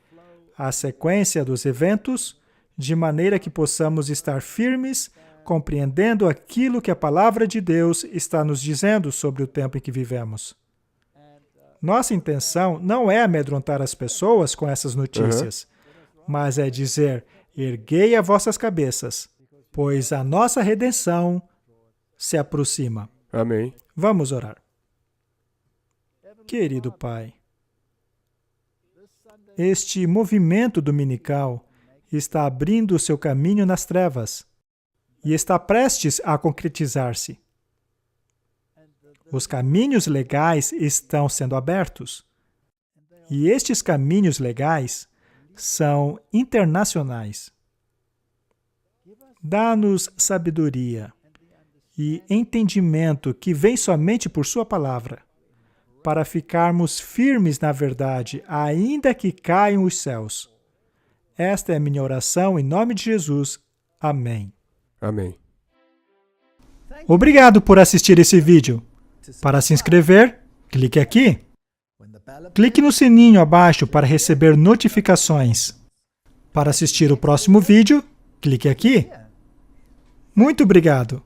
a sequência dos eventos, de maneira que possamos estar firmes, compreendendo aquilo que a palavra de Deus está nos dizendo sobre o tempo em que vivemos. Nossa intenção não é amedrontar as pessoas com essas notícias, mas é dizer: erguei as vossas cabeças, pois a nossa redenção se aproxima. Amém. Vamos orar. Querido Pai, este movimento dominical está abrindo o seu caminho nas trevas e está prestes a concretizar-se. Os caminhos legais estão sendo abertos. E estes caminhos legais são internacionais. Dá-nos sabedoria e entendimento que vem somente por Sua palavra, para ficarmos firmes na verdade, ainda que caiam os céus. Esta é a minha oração em nome de Jesus. Amém. Amém. Obrigado por assistir esse vídeo. Para se inscrever, clique aqui. Clique no sininho abaixo para receber notificações. Para assistir o próximo vídeo, clique aqui. Muito obrigado.